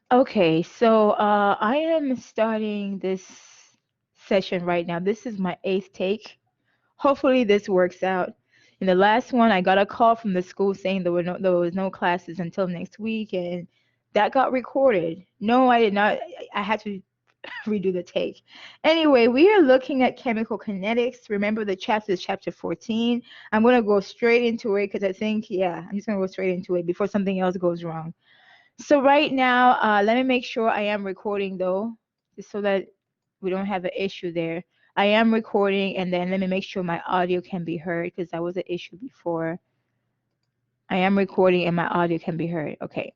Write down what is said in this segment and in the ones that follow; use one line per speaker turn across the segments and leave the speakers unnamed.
Okay, so I am starting this session right now. This is my eighth take. Hopefully this works out. In the last one, I got a call from the school saying there was no classes until next week, and that got recorded. No, I did not. I had to redo the take. Anyway, we are looking at chemical kinetics. Remember the chapter is chapter 14. I'm going to go straight into it because I think, yeah, I'm just going to go straight into it before something else goes wrong. So right now, let me make sure I am recording though, just so that we don't have an issue there. I am recording, and then let me make sure my audio can be heard because that was an issue before. I am recording and my audio can be heard. Okay.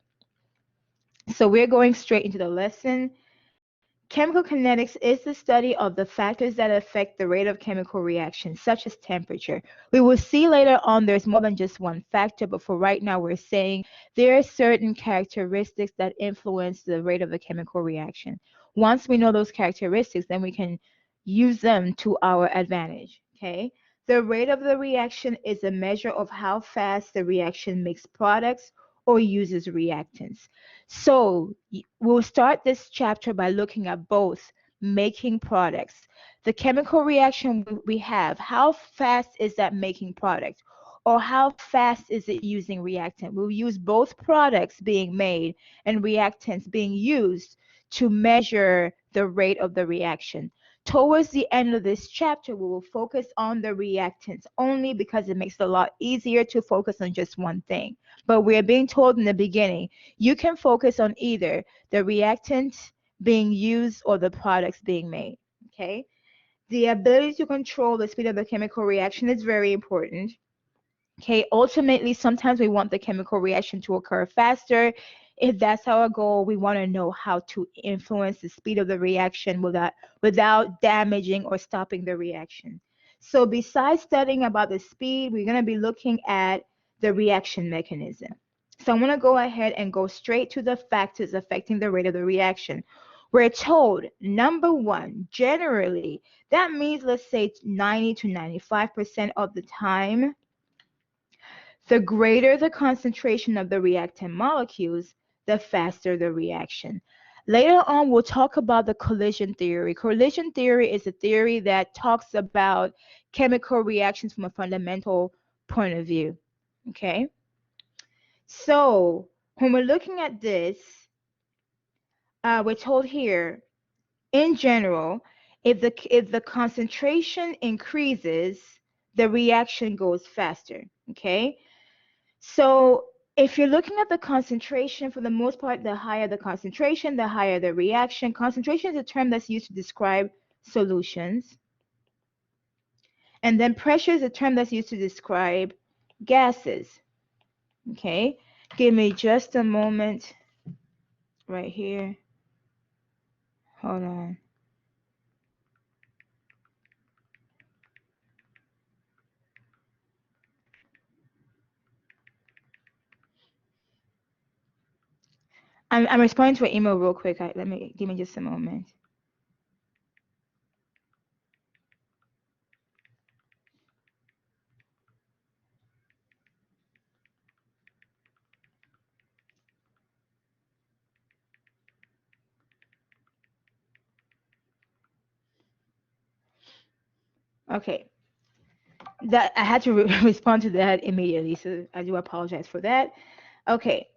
So we're going straight into the lesson. Chemical kinetics is the study of the factors that affect the rate of chemical reactions, such as temperature. We will see later on there's more than just one factor, but for right now, we're saying there are certain characteristics that influence the rate of the chemical reaction. Once we know those characteristics, then we can use them to our advantage. Okay? The rate of the reaction is a measure of how fast the reaction makes products or uses reactants. So we'll start this chapter by looking at both making products. The chemical reaction we have, how fast is that making product? Or how fast is it using reactant? We'll use both products being made and reactants being used to measure the rate of the reaction. Towards the end of this chapter, we will focus on the reactants only because it makes it a lot easier to focus on just one thing. But we're being told in the beginning, you can focus on either the reactant being used or the products being made. Okay. The ability to control the speed of the chemical reaction is very important. Okay, ultimately, sometimes we want the chemical reaction to occur faster. If that's our goal, we want to know how to influence the speed of the reaction without damaging or stopping the reaction. So besides studying about the speed, we're going to be looking at the reaction mechanism. So I'm going to go ahead and go straight to the factors affecting the rate of the reaction. We're told, number one, generally, that means let's say 90 to 95% of the time, the greater the concentration of the reactant molecules, the faster the reaction. Later on, we'll talk about the collision theory. Collision theory is a theory that talks about chemical reactions from a fundamental point of view. Okay? So, when we're looking at this, we're told here, in general, if the concentration increases, the reaction goes faster. Okay? So if you're looking at the concentration, for the most part, the higher the concentration, the higher the reaction. Concentration is a term that's used to describe solutions. And then pressure is a term that's used to describe gases. Okay, give me just a moment right here. Hold on. I'm responding to an email real quick. Give me just a moment. Okay, that I had to respond to that immediately, so I do apologize for that. Okay,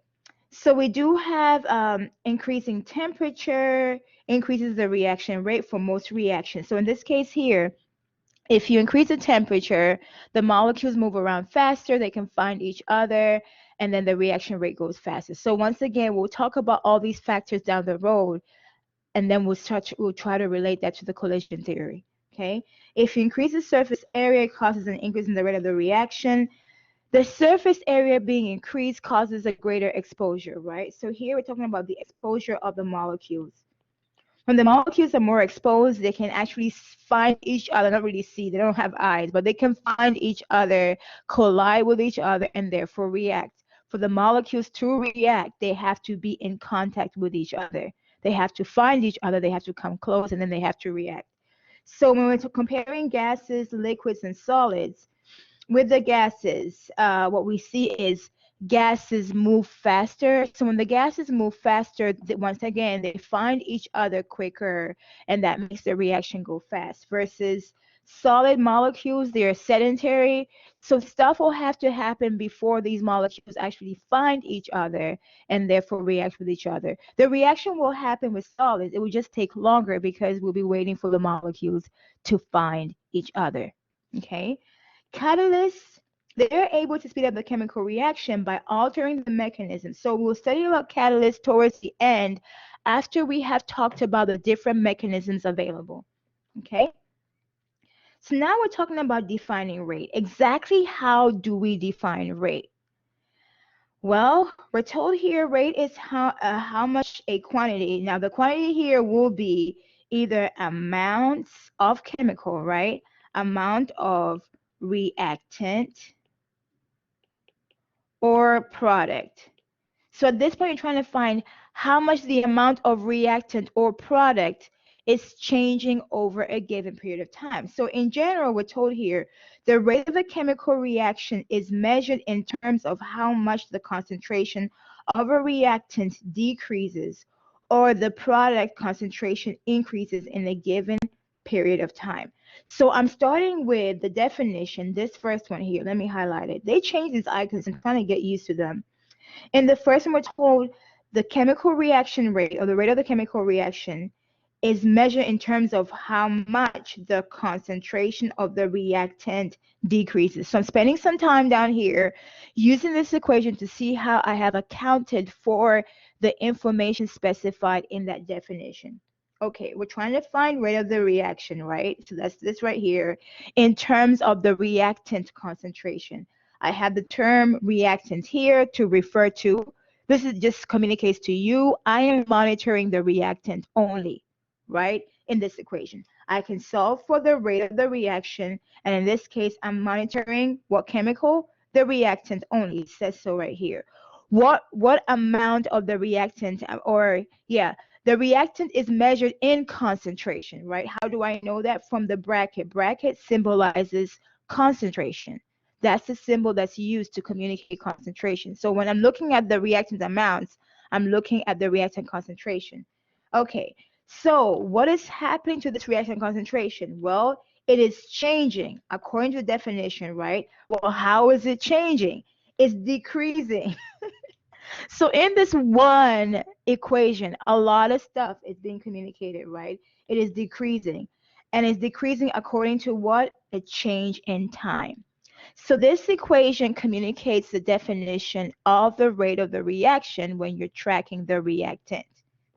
so we do have increasing temperature increases the reaction rate for most reactions. So in this case here, if you increase the temperature, the molecules move around faster, they can find each other, and then the reaction rate goes faster. So once again, we'll talk about all these factors down the road, and then we'll try to relate that to the collision theory. Okay, if you increase the surface area, it causes an increase in the rate of the reaction. The surface area being increased causes a greater exposure, right? So here we're talking about the exposure of the molecules. When the molecules are more exposed, they can actually find each other, not really see, they don't have eyes, but they can find each other, collide with each other, and therefore react. For the molecules to react, they have to be in contact with each other. They have to find each other, they have to come close, and then they have to react. So when we're comparing gases, liquids, and solids, with the gases, what we see is gases move faster. So when the gases move faster, once again, they find each other quicker, and that makes the reaction go fast. Versus solid molecules, they're sedentary. So stuff will have to happen before these molecules actually find each other and therefore react with each other. The reaction will happen with solids. It will just take longer because we'll be waiting for the molecules to find each other. Okay? Catalysts, they're able to speed up the chemical reaction by altering the mechanism. So we'll study about catalysts towards the end after we have talked about the different mechanisms available. Okay? So now we're talking about defining rate. Exactly how do we define rate? Well, we're told here rate is how much a quantity. Now the quantity here will be either amounts of chemical, right? Amount of reactant or product. So at this point, you're trying to find how much the amount of reactant or product is changing over a given period of time. So in general, we're told here, the rate of a chemical reaction is measured in terms of how much the concentration of a reactant decreases or the product concentration increases in a given period of time. So I'm starting with the definition, this first one here. Let me highlight it. They changed these icons. I'm trying to get used to them. In the first one, we're told the chemical reaction rate, or the rate of the chemical reaction, is measured in terms of how much the concentration of the reactant decreases. So I'm spending some time down here using this equation to see how I have accounted for the information specified in that definition. Okay, we're trying to find rate of the reaction, right? So that's this right here in terms of the reactant concentration. I have the term reactant here to refer to. This is just communicates to you. I am monitoring the reactant only, right? In this equation, I can solve for the rate of the reaction, and in this case, I'm monitoring what chemical? The reactant only. It says so right here. What amount of the reactant, or yeah, the reactant is measured in concentration, right? How do I know that? From the bracket. Bracket symbolizes concentration. That's the symbol that's used to communicate concentration. So when I'm looking at the reactant amounts, I'm looking at the reactant concentration. Okay, so what is happening to this reactant concentration? Well, it is changing according to the definition, right? Well, how is it changing? It's decreasing. So in this one equation, a lot of stuff is being communicated, right? It is decreasing. And it's decreasing according to what? A change in time. So this equation communicates the definition of the rate of the reaction when you're tracking the reactant.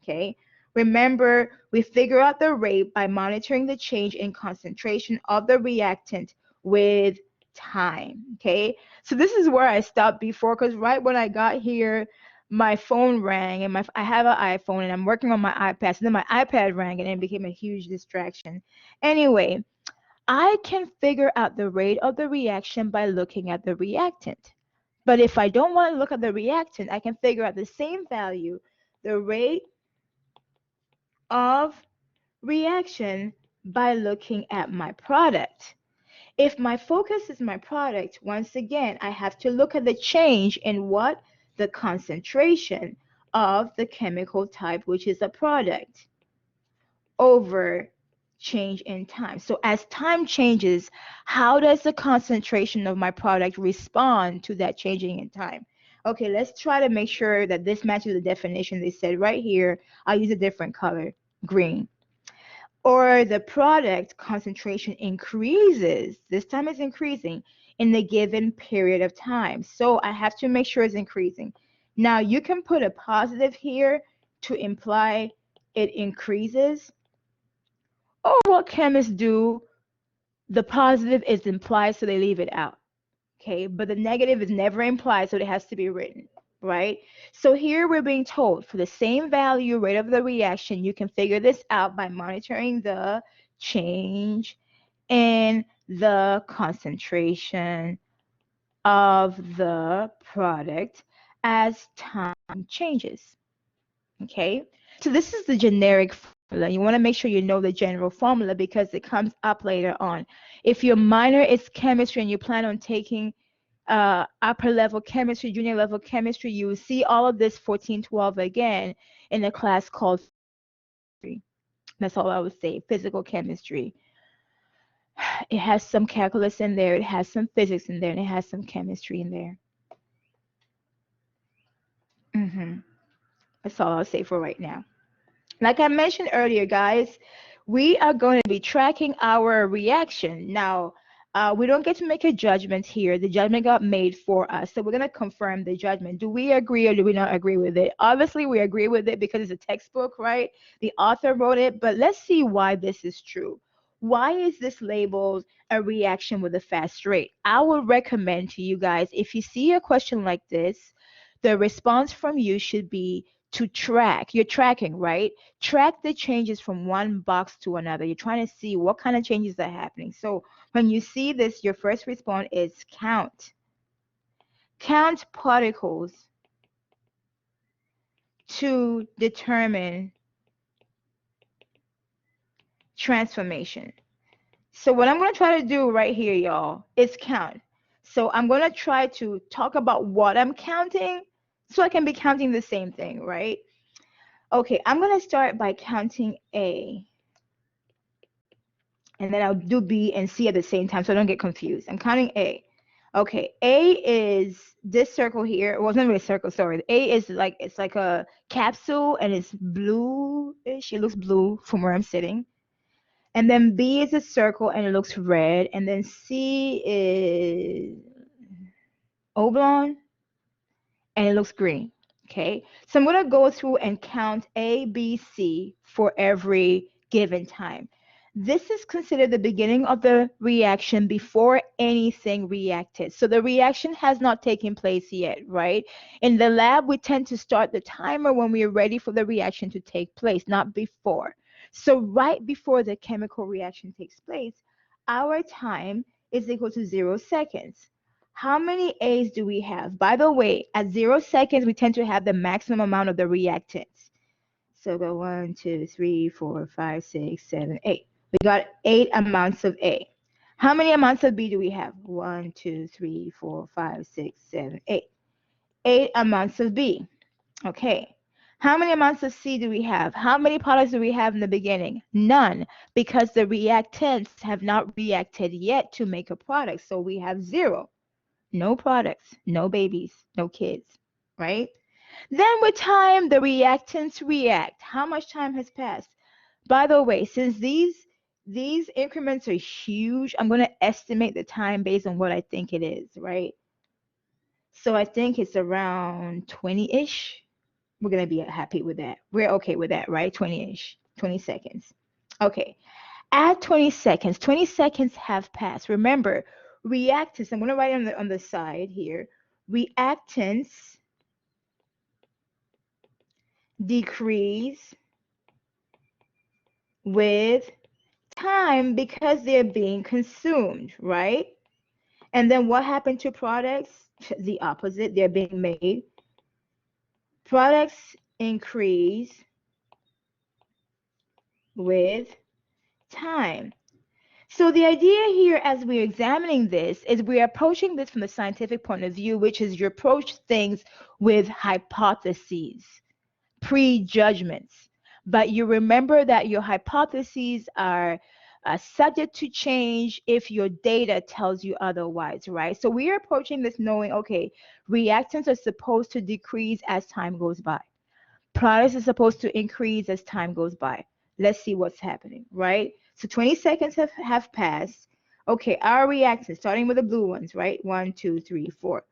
Okay? Remember, we figure out the rate by monitoring the change in concentration of the reactant with time. Okay? So this is where I stopped before, because right when I got here, my phone rang, and I have an iPhone and I'm working on my iPad. So then my iPad rang and it became a huge distraction. Anyway, I can figure out the rate of the reaction by looking at the reactant. But if I don't want to look at the reactant, I can figure out the same value, the rate of reaction, by looking at my product. If my focus is my product, once again, I have to look at the change in what? The concentration of the chemical type, which is a product, over change in time. So as time changes, how does the concentration of my product respond to that changing in time? Okay, let's try to make sure that this matches the definition they said right here. I'll use a different color, green. Or the product concentration increases, this time it's increasing, in the given period of time. So I have to make sure it's increasing. Now you can put a positive here to imply it increases. Or what chemists do, the positive is implied, so they leave it out. Okay, but the negative is never implied, so it has to be written, right? So here we're being told for the same value rate of the reaction, you can figure this out by monitoring the change in the concentration of the product as time changes. Okay, so this is the generic formula. You want to make sure you know the general formula because it comes up later on. If your minor is chemistry and you plan on taking upper level chemistry, junior level chemistry, you will see all of this 1412 again in a class called chemistry. That's all I would say. Physical chemistry. It has some calculus in there, it has some physics in there, and it has some chemistry in there. That's all I'll say for right now. Like I mentioned earlier, guys, we are going to be tracking our reaction. Now, we don't get to make a judgment here. The judgment got made for us. So we're going to confirm the judgment. Do we agree or do we not agree with it? Obviously, we agree with it because it's a textbook, right? The author wrote it, but let's see why this is true. Why is this labeled a reaction with a fast rate? I would recommend to you guys, if you see a question like this, the response from you should be to track. You're tracking, right? Track the changes from one box to another. You're trying to see what kind of changes are happening. So when you see this, your first response is count. Count particles to determine transformation. So what I'm going to try to do right here, y'all, is count. So I'm going to try to talk about what I'm counting so I can be counting the same thing, right? Okay, I'm going to start by counting A. And then I'll do B and C at the same time so I don't get confused. I'm counting A. Okay, A is this circle here. Well, it's not really a circle, sorry. A is like, it's like a capsule and it's bluish. It looks blue from where I'm sitting. And then B is a circle and it looks red. And then C is oblong and it looks green. Okay, so I'm going to go through and count A, B, C for every given time. This is considered the beginning of the reaction before anything reacted. So the reaction has not taken place yet, right? In the lab, we tend to start the timer when we are ready for the reaction to take place, not before. So right before the chemical reaction takes place, our time is equal to 0 seconds. How many A's do we have? By the way, at 0 seconds, we tend to have the maximum amount of the reactants. So go 1, 2, 3, 4, 5, 6, 7, 8. We got 8 amounts of A. How many amounts of B do we have? 1, 2, 3, 4, 5, 6, 7, 8. 8 amounts of B. Okay. How many amounts of C do we have? How many products do we have in the beginning? None, because the reactants have not reacted yet to make a product. So we have 0. No products, no babies, no kids, right? Then with time, the reactants react. How much time has passed? By the way, since these increments are huge, I'm going to estimate the time based on what I think it is, right? So I think it's around 20-ish. We're going to be happy with that. We're okay with that, right? 20-ish, 20 seconds. Okay. At 20 seconds have passed. Remember, reactants, I'm going to write on the side here, reactants decrease with time because they're being consumed, right? And then what happened to products? The opposite, they're being made. Products increase with time. So the idea here as we're examining this is we're approaching this from the scientific point of view, which is you approach things with hypotheses, prejudgments. But you remember that your hypotheses are subject to change if your data tells you otherwise, right? So we are approaching this knowing, okay, reactants are supposed to decrease as time goes by. Products are supposed to increase as time goes by. Let's see what's happening, right? So 20 seconds have passed. Okay, our reactants, starting with the blue ones, right? 1, 2, 3, 4.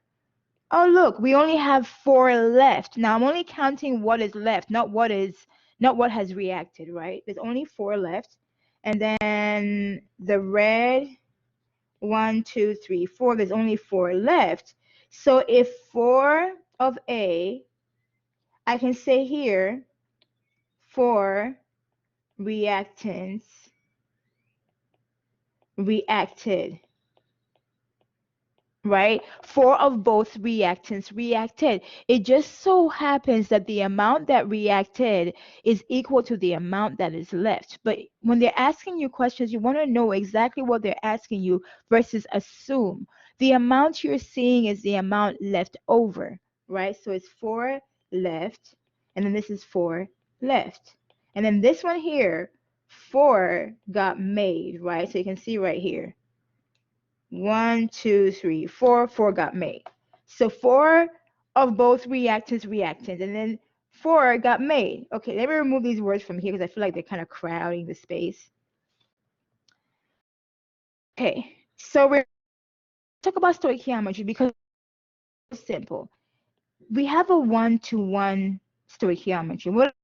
Oh, look, we only have 4 left. Now I'm only counting what is left, not what has reacted, right? There's only 4 left. And then the red, 1, 2, 3, 4, there's only 4 left. So if 4 of A, I can say here 4 reactants reacted, right? 4 of both reactants reacted. It just so happens that the amount that reacted is equal to the amount that is left. But when they're asking you questions, you want to know exactly what they're asking you versus assume. The amount you're seeing is the amount left over, right? So it's 4 left, and then this is 4 left. And then this one here, 4 got made, right? So you can see right here. 1, 2, 3, 4, 4 got made. So 4 of both reactants, and then 4 got made. Okay, let me remove these words from here because I feel like they're kind of crowding the space. Okay, so we're talk about stoichiometry because it's simple. We have a 1-to-1 stoichiometry. What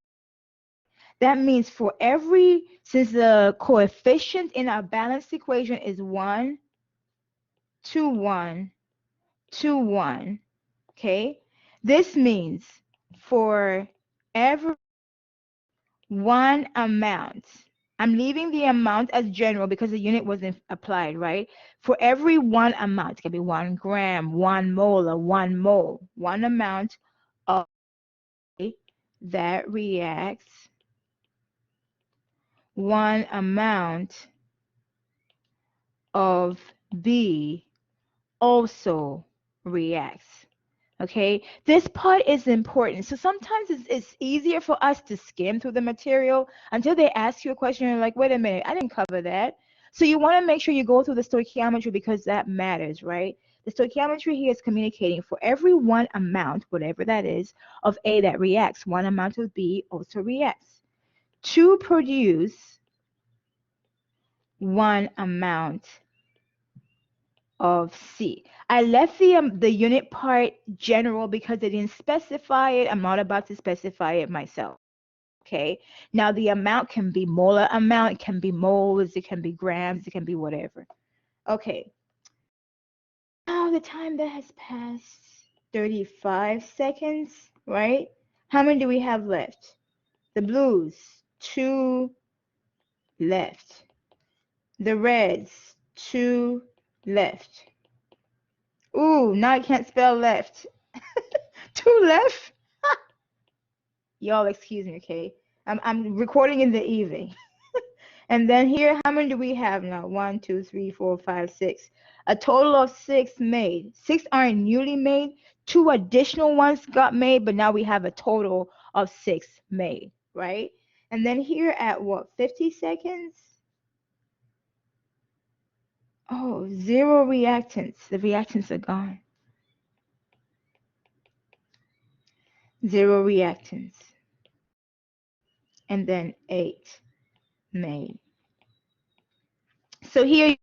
that means for every, since the coefficient in our balanced equation is 1 to 1 to 1, okay? This means for every one amount, I'm leaving the amount as general because the unit wasn't applied, right? For every one amount, it can be 1 gram, 1 mole, or 1 mole, one amount of that reacts, one amount of B also reacts. Okay, this part is important. So sometimes it's easier for us to skim through the material until they ask you a question and you're like, wait a minute, I didn't cover that. So you want to make sure you go through the stoichiometry because that matters, right? The stoichiometry here is communicating for every one amount, whatever that is, of A that reacts, one amount of B also reacts to produce one amount of C. I left the unit part general because they didn't specify it. I'm not about to specify it myself. Okay. Now the amount can be molar amount, it can be moles, it can be grams, it can be whatever. Okay. Now the time that has passed, 35 seconds, right? How many do we have left? The blues, 2 left. The reds, 2 left. Ooh, now I can't spell left. 2 left? Y'all excuse me, okay? I'm recording in the evening. And then here, how many do we have now? 1, 2, 3, 4, 5, 6. A total of 6 made. 6 aren't newly made. 2 additional ones got made, but now we have a total of 6 made, right? And then here at what, 50 seconds? Oh, 0 reactants. The reactants are gone. 0 reactants. And then 8 made. So here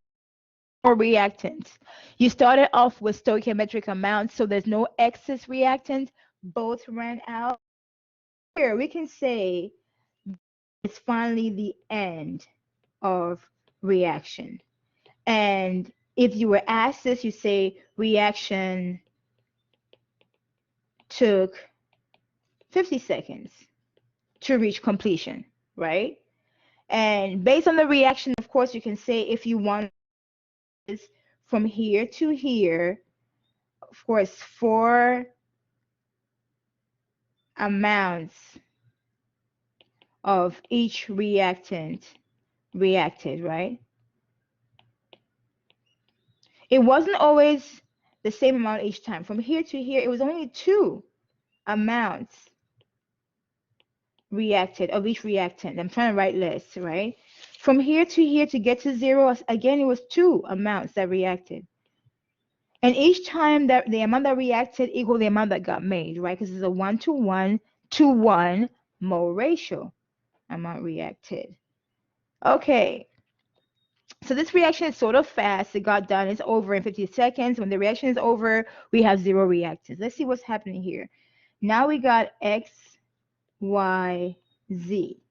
are reactants. You started off with stoichiometric amounts, so there's no excess reactant. Both ran out. Here we can say it's finally the end of reaction. And if you were asked this, you say reaction took 50 seconds to reach completion, right? And based on the reaction, of course, you can say if you want this from here to here, of course, 4 amounts of each reactant reacted, right? It wasn't always the same amount each time. From here to here, it was only 2 amounts reacted of each reactant. I'm trying to write lists, right? From here to get to 0, again, it was 2 amounts that reacted. And each time that the amount that reacted equal the amount that got made, right? Because it's a 1-to-1 to 1 mole ratio. Amount reacted. Okay. So this reaction is sort of fast. It got done. It's over in 50 seconds. When the reaction is over, we have 0 reactants. Let's see what's happening here. Now we got X, Y, Z.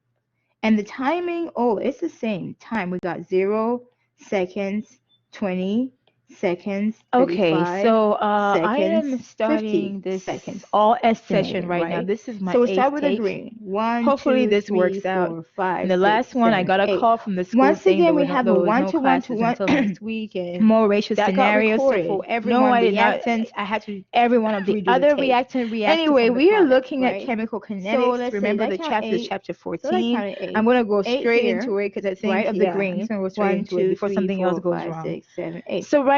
And the timing, oh, it's the same time. We got 0 seconds, 20 seconds. Okay, so I am starting this seconds, all session right now. This is my so we'll start with take. Agreeing. 1, hopefully 2, this 3, works 4, out. 5, in the 6, last one, 7, I got a 8. Call from the school. Once again, we have a 1-to-1 to 1 until next week. And more ratio scenarios. So for every one reactant, I had to every one of the other reactant reacts. Anyway, we are looking at chemical kinetics. So remember the chapter is chapter 14. I'm going to go straight into it because I think of the green. I'm going to go straight into it before something else goes wrong. 6, 7, 8. So right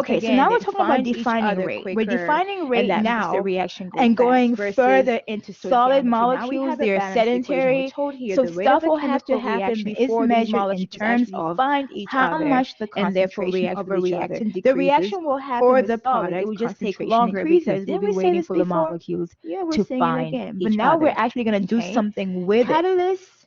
Okay, so
again,
now
they
we're talking about
find each
defining
other
rate. We're
quicker,
defining
and
rate
that makes the
now
reaction go
and
fast
going
versus
further into solid
stoichiometry. Now we
molecules.
have a
They are
balanced equation. We're
sedentary.
told here
So
the rate of
stuff
a
will have to
chemical
happen
reaction is
before
these
measured in
molecules
terms
actually
of
find each
how
other
much the
and therefore
concentration
react
of
with
a
each other.
reactant
The
decreases
reaction will happen
or
with
the
solid. It
product
will just take
concentration
longer
increases.
because we'll
Didn't
be
we say
waiting
this
for the
before?
molecules yeah, we're
To
saying it
find
again. But
each
now we're
other.
actually going to do
Okay?
something with it.
Catalysts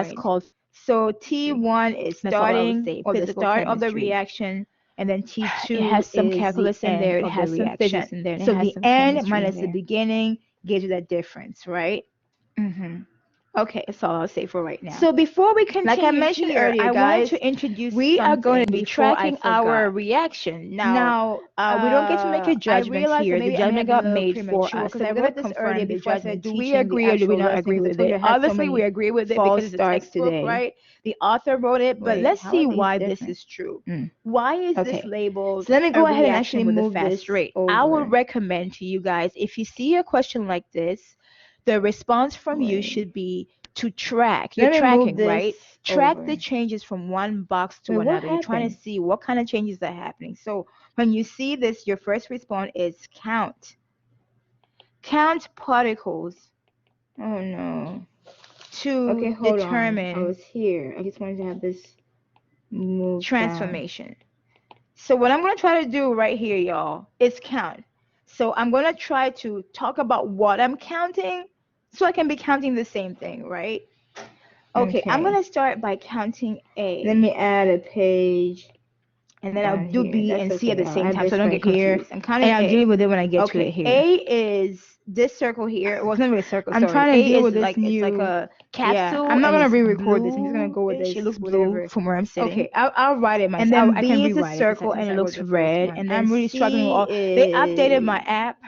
that's
point.
called
So
chemistry.
T1 is
That's all I would
starting
say,
or the
physical
start of the
chemistry.
reaction, and then
It
T2
has some
is the
calculus in
end
there, it
of the
has some
reaction.
physics in there, and it
So
has
the
some
end
chemistry in
minus the
there.
beginning gives you that difference, right?
Hmm.
Okay.
That's all I'll say for right now.
So before we
Like I
continue
mentioned
here,
earlier,
I wanted
guys,
to introduce
we are going to
something
be
before I
tracking our
forgot.
reaction.
Now,
We don't get to make a
I
judgment
realized that
here. The
maybe I may
judgment
have been a
got
little
made for
premature
us.
because
So
I
we're going
read
to
this earlier
confirm the
before I started
judgment. Do we
teaching the
agree or do we
actual
not
lesson
agree
because I
with
told you
it?
I had so
Obviously, we
many
agree with it
false
because it's a
starts
textbook,
today.
right? The author wrote it, but
Wait,
let's
how
see
are these
why this
different?
is true.
Why is this
Okay.
labeled
So let me
a
go ahead and actually
reaction with a
move
fast
this
rate
I would
over?
recommend to you guys, if you see a question like this, the response from you
Wait,
should be to track. You're
let me move
tracking,
this
right? Track the
over.
changes from one box
Wait,
to
what
another. You're trying to
happened?
see what kind of changes are happening. So when you see this, your first response is count. Count particles
Oh no.
to
Okay, hold on. I
determine
was here. I just wanted to have this moved down.
transformation. So what I'm going to try to do right here, y'all, is count. So I'm going to try to talk about what I'm counting so I can be counting the same thing, right? Okay, I'm
Okay.
going to start by counting A.
Let me add a page
And then I'll
down
do
here.
B
That's
and C at
okay.
the
I'll
same
add
time so I
this
don't
right
get
here.
confused. I'm counting
And I'll
A.
deal with it when I get to it
Okay,
here.
A is this circle here. Well, it's not really a circle,
I'm
sorry.
trying to
A
deal
is
with this
like, it's like
new.
a
Yeah,
capsule
I'm not
and
gonna
it's
re-record this. I'm just gonna go with
blue-ish.
this.
It looks blue
Whatever.
from where I'm sitting.
Okay, I'll write it myself.
And then
I can
B is a
rewrite it
circle
since
and
I
it
wrote
looks
the first
red.
one.
And then
I'm really struggling with
C
all. They updated my
is
app.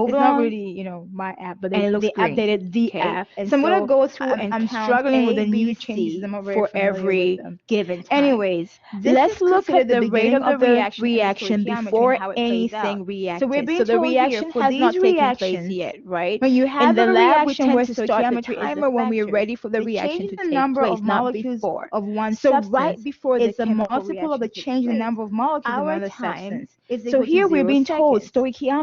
It's not
Oblong
really, my app, but
and it looks
they
green.
updated the
Okay,
app, and
so I'm gonna
so
go through and
I'm
count
struggling with
A,
the new
B,
changes. I'm
C
not very
for
familiar with
every
them.
given time.
Anyways, this
Let's
is
look
considered
at
the
the rate
beginning
of the
of the
reaction
stoichiometry and
before
how it plays out.
anything
So we're
reacted.
being
So the
told here
reaction
for
has
these
not taken place
reactions,
yet, right?
when you
In
have
the
a
lab, we
reaction
tend
where
to start the
stoichiometry is the
timer when we're
factor,
ready for the
the
reaction
change
to
in the
take
number
place,
of
not
molecules
before.
of one
So right
substance
before the
is the
chemical
multiple of
reaction
the
takes
change in the
place,
number of molecules of
our
another
time.
substance is
So
equal to
here we're
0
being told
seconds.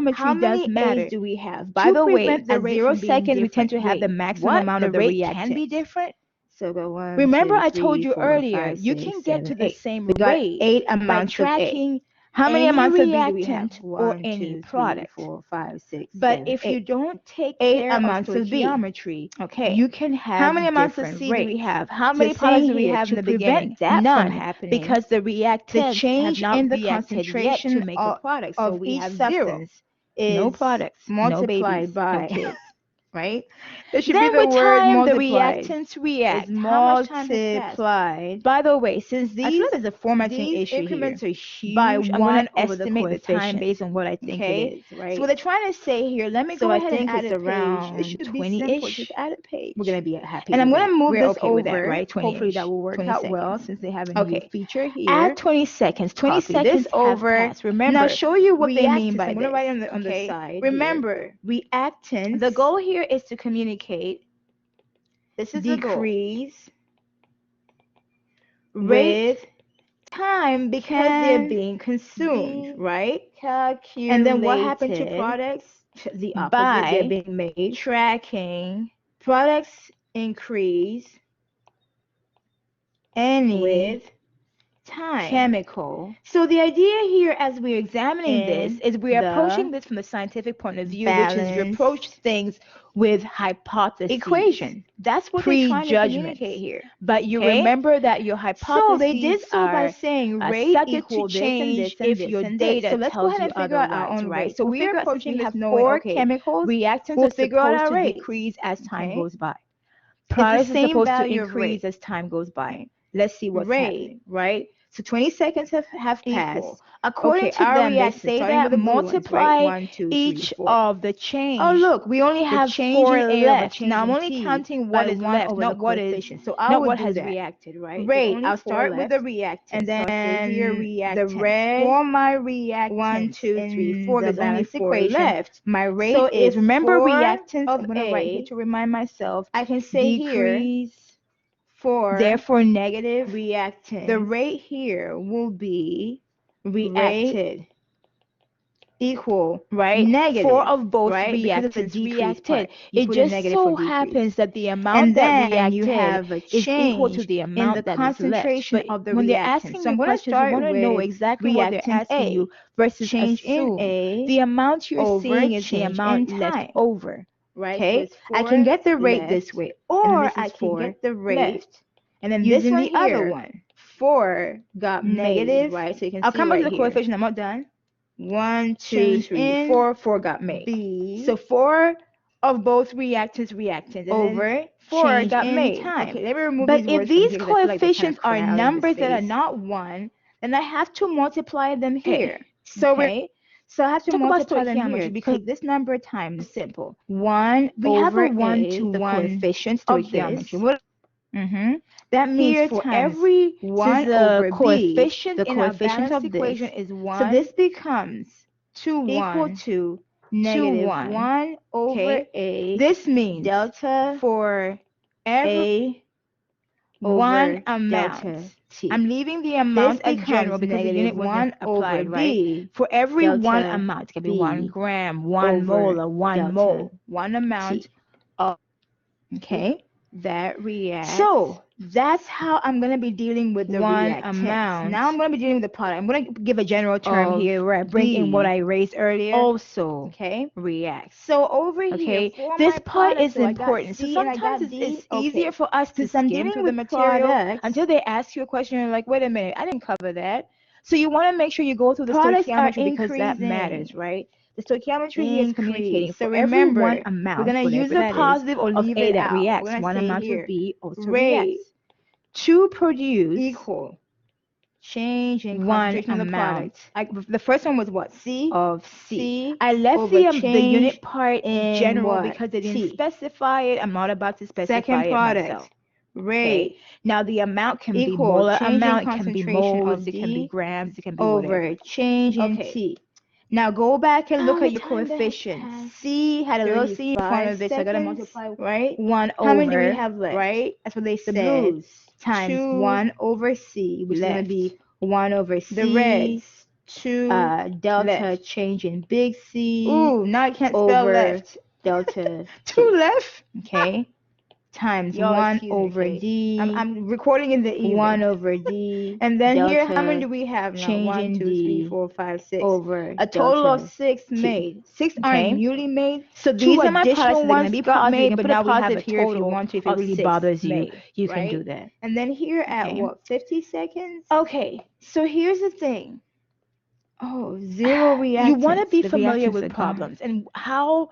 How
stoichiometry does
many
matter.
A's do we have?
By
To
the way,
prevent the
at
rate
zero
from being
seconds, we tend to
different.
have the
Wait,
maximum
what?
amount
The
of the
rate can be
reactant.
different? So go 1,
Remember,
2,
I told
3,
you
4,
earlier,
5,
you
6,
can get
7,
to the
8.
same
We got
rate
8
by
amounts of A.
tracking
How many
any
amounts of B do we have?
reactant or
1,
any
2, 3,
product.
4, 5, 6,
But
7,
if you
8.
don't take
8
care of
amounts of B.
stoichiometry,
Okay.
you can
How many
have
amounts of
different
C do we
rates.
have? How
So
many products
saying
do we
here
have in
to
the beginning?
prevent that from
None,
happening,
because
the
the
reactants have
change in
not
the
reacted yet to
concentration
make a product. So
of
we
each
have zero.
substance
No
is
products, no babies,
multiplied
no
by,
kids.
right? There should be
Then
the
with
word
time, the
multiplied.
reactants
Is
react. How much time has passed?
multiplied.
By the way, since
I feel
these
like there's a formatting
these
issue here.
increments are
By
huge, I'm going
1
to
over the
estimate the time
coefficient.
based on what I think it
Okay?
is,
So
right?
what they're trying to say here, let me
So
go
I
ahead and
think
add
it's
a page. It
around
should be simple.
20-ish.
Just add a page.
We're going to be happy
And I'm
with
going
that.
to move
We're
this
okay with that,
over.
right?
Hopefully that
20-ish,
will work
20
out well
seconds.
since they have a new
Okay.
feature
Add
here.
20 seconds. 20
Copy
seconds
this
have
over.
passed. Remember,
Now show you what they mean
reactants,
by
I'm going to write
this.
it on the
Okay?
side here.
Remember, reactants.
The goal here is to communicate
This is the goal.
decrease
With
rate time because they're
can
being consumed, right?
calculated.
And then what happened to products?
The opposite.
By
They're being made.
tracking
Products
increase
any
with
time.
chemical.
So the idea here as we're examining
This
this
is we're
the
approaching this from the scientific point of view, which is you
balance
approach things with hypotheses.
equation. That's what they're trying to
Prejudgments.
communicate here.
But you
Okay?
remember that your
So
hypotheses
they did so by
are
saying rate
subject to
equal this and
change
this and
if
this
your
and this.
data
So let's go
tells
ahead
you
and figure out our
otherwise,
own
right?
rate.
So
We'll
we are
figure out since
approaching
we
this
have knowing,
for
okay,
chemicals. Reactants
we'll
are
figure out
supposed
our
to
rates.
decrease as time
Okay?
goes by.
It's
Products
the
are
same
supposed to
value of
increase
rate.
as time goes by. Let's see what's
Rate,
happening, right? So 20 seconds have passed.
equal. According
Okay,
to
our
them, they
reactants,
say
starting
that
with the blue ones, right?
multiply
1, 2, 3,
each
4.
of the change.
Oh, look, we only
The
have
change
4
in A over
left.
change
Now I'm
in
only
T
counting
by
what is
1
left,
over
not
the
what is,
coefficient. So I
not
would
what
do
has
that.
reacted, right? There's
Rate,
only
I'll
4
start with the
left.
reactant.
And
So I'll say here
then
reactant.
the red,
For my reactants
1, 2, 3,
in
4.
the
There's only
balance
4
equation,
left.
my rate
So
is
if remember
4
reactants,
of
I'm gonna write here
A.
to remind myself.
I can say here
Decrease.
for
Therefore, negative.
reactant.
The rate here will be
reacted equal
right?
negative,
4 of both
right? Because of the
reactants
decrease
reacted.
part. You
It
put a
just
negative for
so
decrease.
happens that the amount
And
that
then you
reacted
have a
is equal to
change
the
in
amount
the
that is left.
concentration
But
of the
when they're
reactant.
asking
So I'm
you
going to
questions, you
start
want to know
with
exactly what they're
reactant
asking
A.
you versus
Change in
assume.
A
The amount you're
over
seeing is the
change
amount
in
left
time.
over, right? So
Okay,
it's
I can
4
get the rate
left,
this way,
and then
or
this
I
is
can
4
get the rate
left. And then this
using
one
the other
here,
one.
4 got made,
Negative.
right? So you can
I'll
see
come back
right
to the
here.
coefficient. I'm not done.
1, 2,
Change
3,
in
4. 4 got made.
B.
So 4 of both reactants, and then
over
4
change
got
in
made.
time.
Okay, let me remove
But
these
if
words from
these
here because I feel like they're kind
coefficients
of
are
crowding the
numbers that are
space.
not 1, then I have to multiply them
Okay,
here.
so we're
Okay, so I have to
talk about
multiply them here.
stoichiometry because
Take this number times
simple.
1
We have a
over
1
a,
to
the
1
coefficient
of
stoichiometry.
this.
What that means
Here
for
times
every
this is
1
the
over b,
coefficient
the
in our
coefficient
balanced
of
equation
this.
is
So
1
this becomes
to
equal
1
to
to
negative
1.
1 over
Okay,
a
this means
delta
for every
a
one
over
amount.
delta t.
I'm leaving the
This
amount as
becomes
general because the unit
negative
wasn't
1 over
applied, right?
b
For every one
delta
amount, it can be 1
b
gram, 1
over
molar, 1
delta
mole, one amount
t.
of,
Okay,
that reacts
so that's how I'm going to be dealing with the
one
reactants.
amount
Now I'm going to be dealing with the product. I'm going to give a general term
of
here where I bring in what
B
I raised earlier.
also
Okay,
reacts.
so over here
Okay,
for
this
my
part
product,
is
so I got
important. So
C and I
sometimes
got D.
it's easier
Okay,
for us to
since I'm
skim
dealing
through the
with
material
products,
until they ask you a question and you're like, wait a minute, I didn't cover that. So you want to make sure you go through the
products are
stoichiometry because that matters,
increasing.
right? The stoichiometry here is communicating
Increase. So
for every one
remember, we're
amount,
going to use
whatever
a
that is,
positive or
of
leave
A
it
that
out. We're
reacts,
going to
one
say
amount
here,
of B also
rate
reacts. To produce
equal change in
one
concentration of the
amount
product. The first one was what? C?
of C.
C
I left
over
the unit
change
part
in
general
what?
because they didn't
T.
specify it. I'm not about to specify
Second
it myself.
product,
Okay.
rate
Now the amount can be
equal
molar
change in
amount, it can be
concentration
moles,
of
it can be
D
grams, it can be whatever.
over change in
Okay.
T. Now go back and look
The
at your
time that has
coefficients.
passed,
C had a little C in front of it, so I gotta
seconds,
multiply, right?
one
How many do we
over,
have left?
right?
That's what they
The
said.
blues,
Times
2
1 over C, which is gonna
left.
be 1 over C.
The reds, 2
Delta
left.
change in big C.
Ooh, now I can't spell
over
left.
delta
2
T.
left.
Okay, times
Y'all
1
excuse me,
over
okay?
D.
I'm recording in the evening.
1 over D.
And then here, how many
delta
do we have now?
change
1,
in
2, 3,
D
4, 5, 6.
over
A total of
delta
6
T.
made. 6
Okay.
aren't newly made.
So
2
these are my
additional
products that are
ones
gonna be
got
positive.
made,
You can
but
put a
now we have a
positive here if you
total
want to. If it
of
really
6
bothers you,
made,
you can
right?
do that.
And then here at
Okay.
what, 50 seconds?
Okay, so here's the thing. Oh, zero reactants.
You want to be
The
familiar
reactants
with
are gone.
problems and how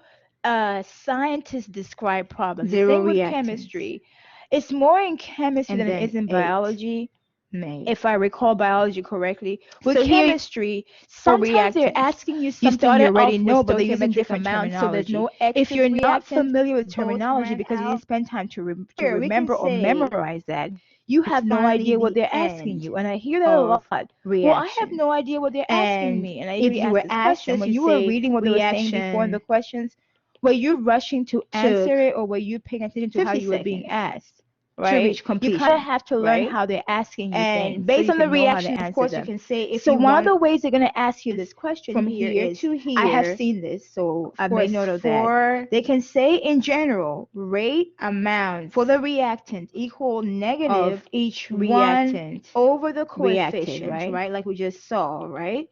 scientists describe problems. The
Zero
same with
reactants.
chemistry. It's more in chemistry
And
than it
then
is in
8
biology,
made.
if I recall biology correctly. With
So here
chemistry,
for
sometimes they're
reactants,
asking you
you
something
started
you already
off
know,
with
but they're using
stoichiometric
different amounts, so there's
terminology.
no
If
excess
you're not
reactants.
familiar with
Both
terminology
ran
because you
out.
didn't spend time to
Here, we can
remember or
say
memorize that,
you
it's
have no
finally
idea what
the
they're asking
end
you. And I hear that a
of
lot. Well, I have
reaction.
no idea what they're asking
And
me. And I
if
usually
you
ask
were
this
asked
question.
this,
When
you
you were
say
reading what they were saying before in the
reaction
questions, were you rushing to answer
took
it or were you paying attention to how
50
you were being
seconds
asked?
to
Right?
reach
You kind
completion,
of have to learn
right?
how they're asking you
And
things so
based
you
on the
can know how to
reaction, of
answer
course, you
them.
can say if
So
you
one of
want
the ways they're going to ask you this question
from
here
here
is,
to here,
I have seen this, so I
of
made
course,
note of that.
for
They can say in general,
rate
amount for the reactant equal negative
of each
1
reactant
over the
reacted,
coefficient,
right?
right? Like we just saw, right?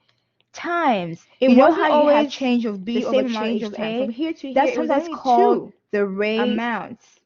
Times,
It
you know
wasn't
how you have
always
change of
the
B over
same amount
change
each
of
time.
A?
From here to here,
That's
it was
sometimes
only
called
2 the rate
amounts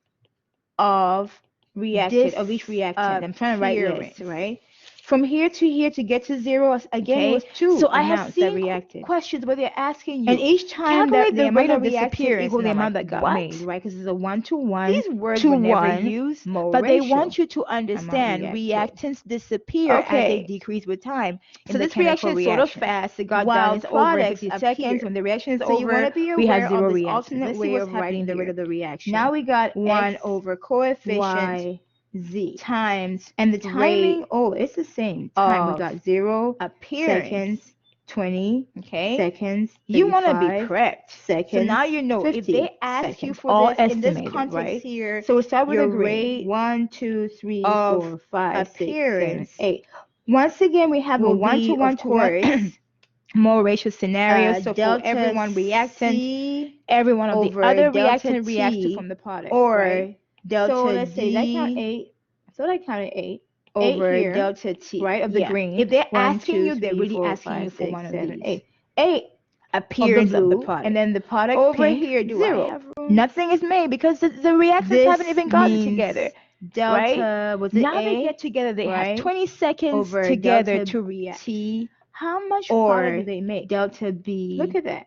of reacted of each reactant. I'm trying to write
disappearance.
this, right? From here to get to 0, again, it
Okay,
was 2
so I have
amounts that
seen
reacted.
questions where they're asking
And
you,
each time that
calculate
the
the
amount
rate of
of reactants
disappearance
equal
and
the
I'm
amount
like,
that got
what?
made, right? Because it's a 1-to-1
These words
to
were never
1
used,
mole
but they
ratio
want you to
amount
understand
reacted.
reactants disappear as they
Okay,
decrease with time in
so
the
this
chemical
reaction is sort of
reaction.
fast. It got done.
While
It's over in
products
50 seconds.
appear.
When the reaction is
So you want
over,
to be
we had
aware
0
of this
reactants.
alternate
Let's see
way
what's
of
happening
writing
the rate
here.
of the reaction.
Now we got
1
X over coefficient
y z
times
and the
rate
timing. Oh, it's the same time. We
of
got 0
appearance.
seconds, 20
Okay,
seconds,
you want to be
35
prepped. So
seconds,
now you know if
50
they ask you
seconds,
for
all
this in this
estimated,
context
right?
here,
So we start with a
your
grade.
rate
1, 2, 3,
of
4, 5, 6, 7,
appearance
8. Once again, we have a
will be,
1-to-1
of
to 1
course, more ratio scenario. So for
delta
every one reactant,
C
every one of the
over
other
delta
reactant reacts to
T
from the product,
or
right?
delta
So let's say, did I count
D
8?
I thought I counted 8
over
here,
delta T,
right, of the
yeah.
green.
If they're
1,
asking
2,
you, they're
3,
really
4,
asking
5,
you for
6,
one of
7,
these.
8. 8
Appearance of the
blue,
product.
and then the product
Over
pink,
here, do
0.
I have room? Nothing is made because the reactants
This
haven't even gotten
means
together,
delta,
right?
was it
Now
A,
they get together, they
right,
have 20 seconds
over
together
delta
to react.
T
How much product do
or
they make?
delta B
Look at that.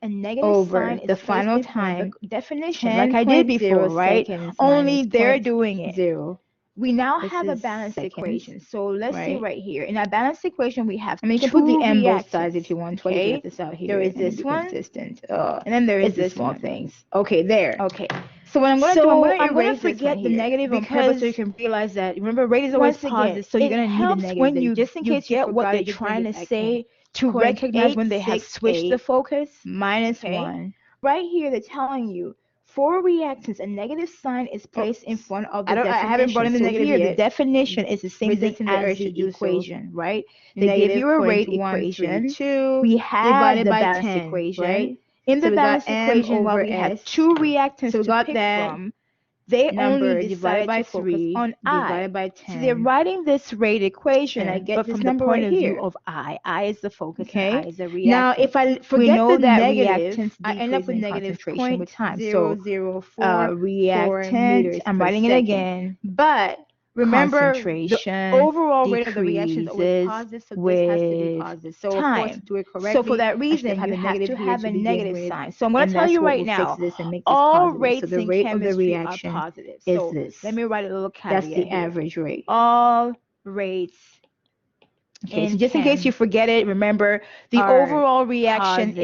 and negative
over
sign is
the
placed
final
before
time
the definition, like
10.0
I did before, right?
seconds
Only
minus
they're
point
doing it.
zero.
We now
This
have a
is
balanced
seconds,
equation. So let's see
right?
right here. In our balanced equation, we have
I mean, you can put the
two
m both sides
reactants.
if you want. Why did you have
Okay,
this out here
there is
and then
this
be
one,
consistent?
and then there is
It's the
this
small
one.
things. Okay, there.
Okay, So what I'm going to do,
So
I'm
I'm
going
gonna
to erase this
forget
right
the
here
negative on purpose so you
because
can realize that. Remember, rate is always
once again,
positive, so you're
it
gonna need the
helps
negative
when
there,
you
just in case you
get what
forgot
they're
it. Just bring
trying
it
to
back
say
in to
point
recognize
eight
when they have
six
switched the
eight
focus.
minus
Okay.
1. Right here, they're telling you for reactants, a negative sign is placed in front of the
I haven't brought
definition.
in the
So
negative
here, the
yet.
definition is the same thing
Resisting the
as
urge to
the
do so.
equation, right? They give you a rate equation.
132
We had
divided
the
by
balanced
10,
equation.
right?
In
So
the
we got
balanced
M
equation, while
over
we had
S.
2 reactants
So we
to
got
pick
that
from, they
number
only
divided
decided
by
to focus
3
on I.
divided by
So they're
10.
writing this rate equation,
And I get
but
this
from the
number
point
right
of view
here.
of I is the focus and
Okay.
I is the
Now,
reactant.
if I
We
forget
know
the
that
negative,
reactants
I end up
decrease
with
in
negative
concentration with time. So
0.004
reactant,
meters
I'm
per
writing it
second.
again.
But remember, the
Concentration
overall rate of the reaction is always
decreases
positive, so this has to be
with
positive. So of course, to
time.
do it correctly,
So for that
I should
reason,
have
you
the
have
negative
to
here
have
to
a
begin
negative
with.
sign. So I'm going to
And
tell
that's
you
what
right
will
now,
fix this and make this
all
positive. So
rates
the
in
rate of the
chemistry are
reaction
positive.
is
So
this.
let me write a little caveat
That's the
here.
average rate.
All rates
Okay, so just in case you forget it, remember the overall reaction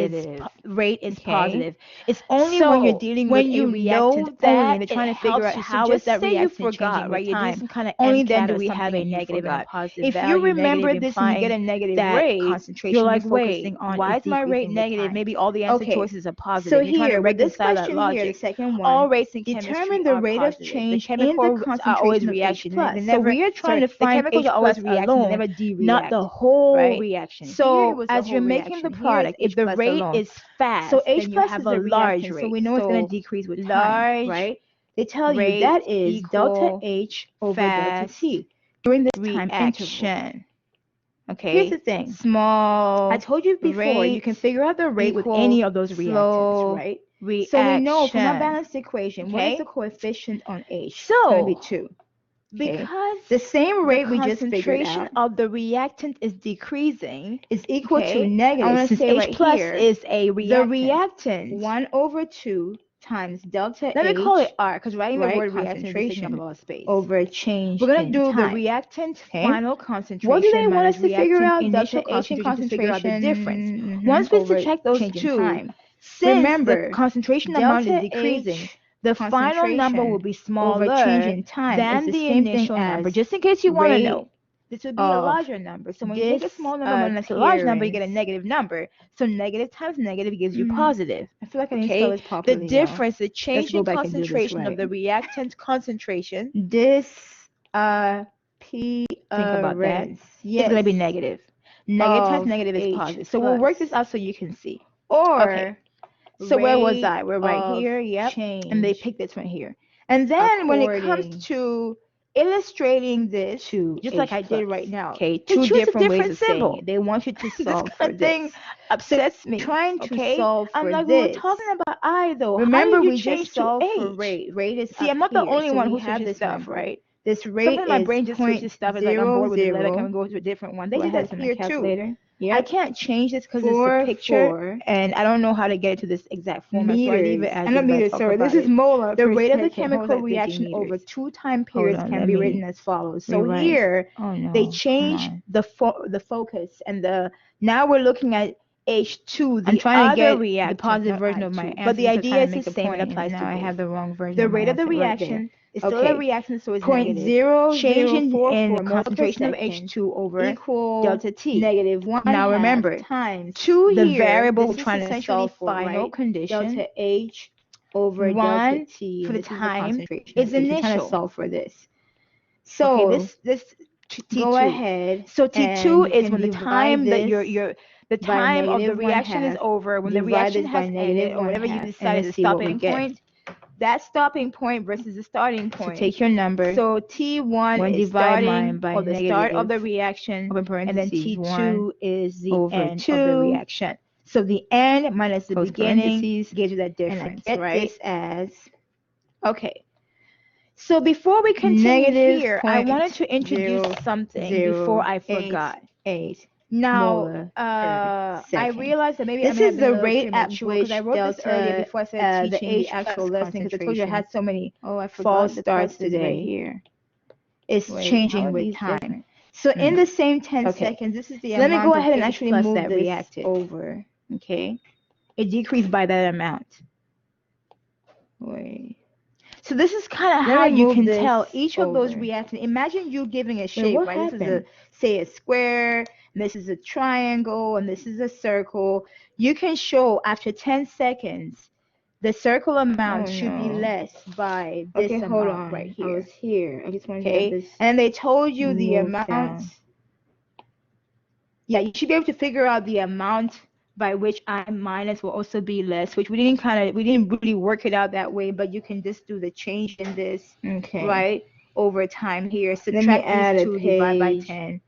rate is positive. It's only when you're dealing with a reactant only, and they're trying to figure out how is that reaction changing with time.
Some kind of
Only then do we have a negative and a positive value.
If you remember
negative
this and you get a negative
that
rate,
concentration
you're like,
you're
wait,
focusing on
why
is
is my rate
decreasing with
negative?
time.
Maybe all the answer choices are positive.
So
You're trying to
here, with this
reconcile that
question here, the
logic.
second
All
one,
rates in chemistry
determine the
are
rate of
positive.
change
The
in the
chemicals are always
concentration of H+.
reaction. They
So
never,
we are trying to
the
find
chemicals
H+
are always reaction. They
alone,
never de-react.
not the whole
right?
reaction. Here it
So
was the
as you're
whole
making the
reaction. Here
product, if
H+
the rate
alone.
is fast,
So H+
then you have
is
a
the
large
reactant,
rate.
so we know it's going to decrease with time,
large
right? They tell you
rate
that is delta
equal
H over delta
fast
T during this time interval.
reaction. Okay.
Here's the thing.
Small.
I told you before, you can figure out the rate with any of those reactants, right?
Reaction.
So we know from our balanced equation, what is the coefficient on H? It's going to be 2.
Because
the same rate we just figured
concentration
out
of the reactant is decreasing
is equal to
I
negative.
want to
Since
say
H
right
plus
here,
is a reactant.
the reactant
1 over 2 times delta
let
H.
me call it R because writing the word reactant is
concentration
taking up a lot of space.
over change.
We're gonna
in
do
time.
the reactant final concentration.
What do they want us to
minus
figure out?
Initial
Delta H and
concentration to figure out the difference.
concentration
Once we
over
subtract those
change in
two,
time.
since
Remember,
the concentration amount is
delta
decreasing,
H
the final number will be smaller
over change in time
than
is the
the
same thing
initial
as
number. Just in case you want to
rate
know, this would be a larger number. So when you take a small number minus a large number, you get a negative number. So negative times negative gives you positive.
I feel like I didn't spell this properly.
The difference, the change in
back and do this
concentration
right.
of the reactant concentration.
Think
about that.
Yes.
It's going to be negative. Negative times negative is positive. So we'll work this out so you can see.
Or
so where was I? We're right here. Yep.
Change.
And they picked this one here. And then when it comes to illustrating this, just like I did right now,
okay,
two different
ways
ways
of
saying
symbol.
it.
They want you to solve
this
for
kind of thing upsets me.
Trying to solve for
I'm like,
this.
we were talking about I though.
Remember,
how did you
we
change
just solved
to
for
H?
rate. Rate is
See, I'm not
here.
the only
So
one who
have
switches
this
stuff,
number.
right?
This rate
Sometimes my brain just switches stuff. It's like I'm bored with the letter. Can we go to a different one? They do that here too.
Yep.
I can't change this because it's a picture, and I don't know how to get it to this exact format. So I leave it as
not meters, sorry. This is molar.
The rate of the
chemical
reaction
over 2 time periods can be written as follows. So
rewrite.
here they
change
change
the focus, and now we're looking at H2.
I'm trying to get the
positive version of my answer,
but the idea is
the
same.
It applies
now
to
I
both.
have the wrong version.
The rate of the reaction is still a reaction, so it's negative. Change in the concentration of H2 over
equal
delta T.
-1.
Now remember,
times
2
the
here,
variable
this
we're
is
trying to
essentially
solve for,
final
right?
condition.
Delta H over
1
delta T
for the
this
time
is
initial.
You're trying to solve for this. So
this T2.
Go ahead.
So T2 is when the time that the
by
time of the
-1/2,
reaction is over, when the reaction has ended, or whatever you
-1/2,
decide is the stopping point. That stopping point versus the starting
So
point.
take your number.
So T1 is
divide
starting
mine by
or the start of the reaction, and then T2 is the end of the reaction. So the end minus the beginning gives you that difference,
and I get
right?
this as
okay. So before we continue here, I wanted to introduce
-0.008
something before I forgot. Now, I realized that maybe
this is the rate at which
I wrote this earlier before I started teaching the actual lesson because I told you I had so many false starts today.
Right here. It's
Wait,
changing with time.
Different?
So in the same 10 seconds, this is the
so let me go
amount
ahead and
of H
actually
plus
move
that
this
reacted
over.
Okay.
It decreased by that amount.
Wait.
So this is kind of how you can tell each of those reactions. Imagine you giving a shape, right? This is say a square, and this is a triangle, and this is a circle. You can show after 10 seconds, the circle amount should be less by this amount right here.
I was here. I just wanted to have this.
And they told you the amount. Yeah, you should be able to figure out the amount by which I minus will also be less, which we didn't really work it out that way, but you can just do the change in this, right, over time here. Subtract these two, divide by 10.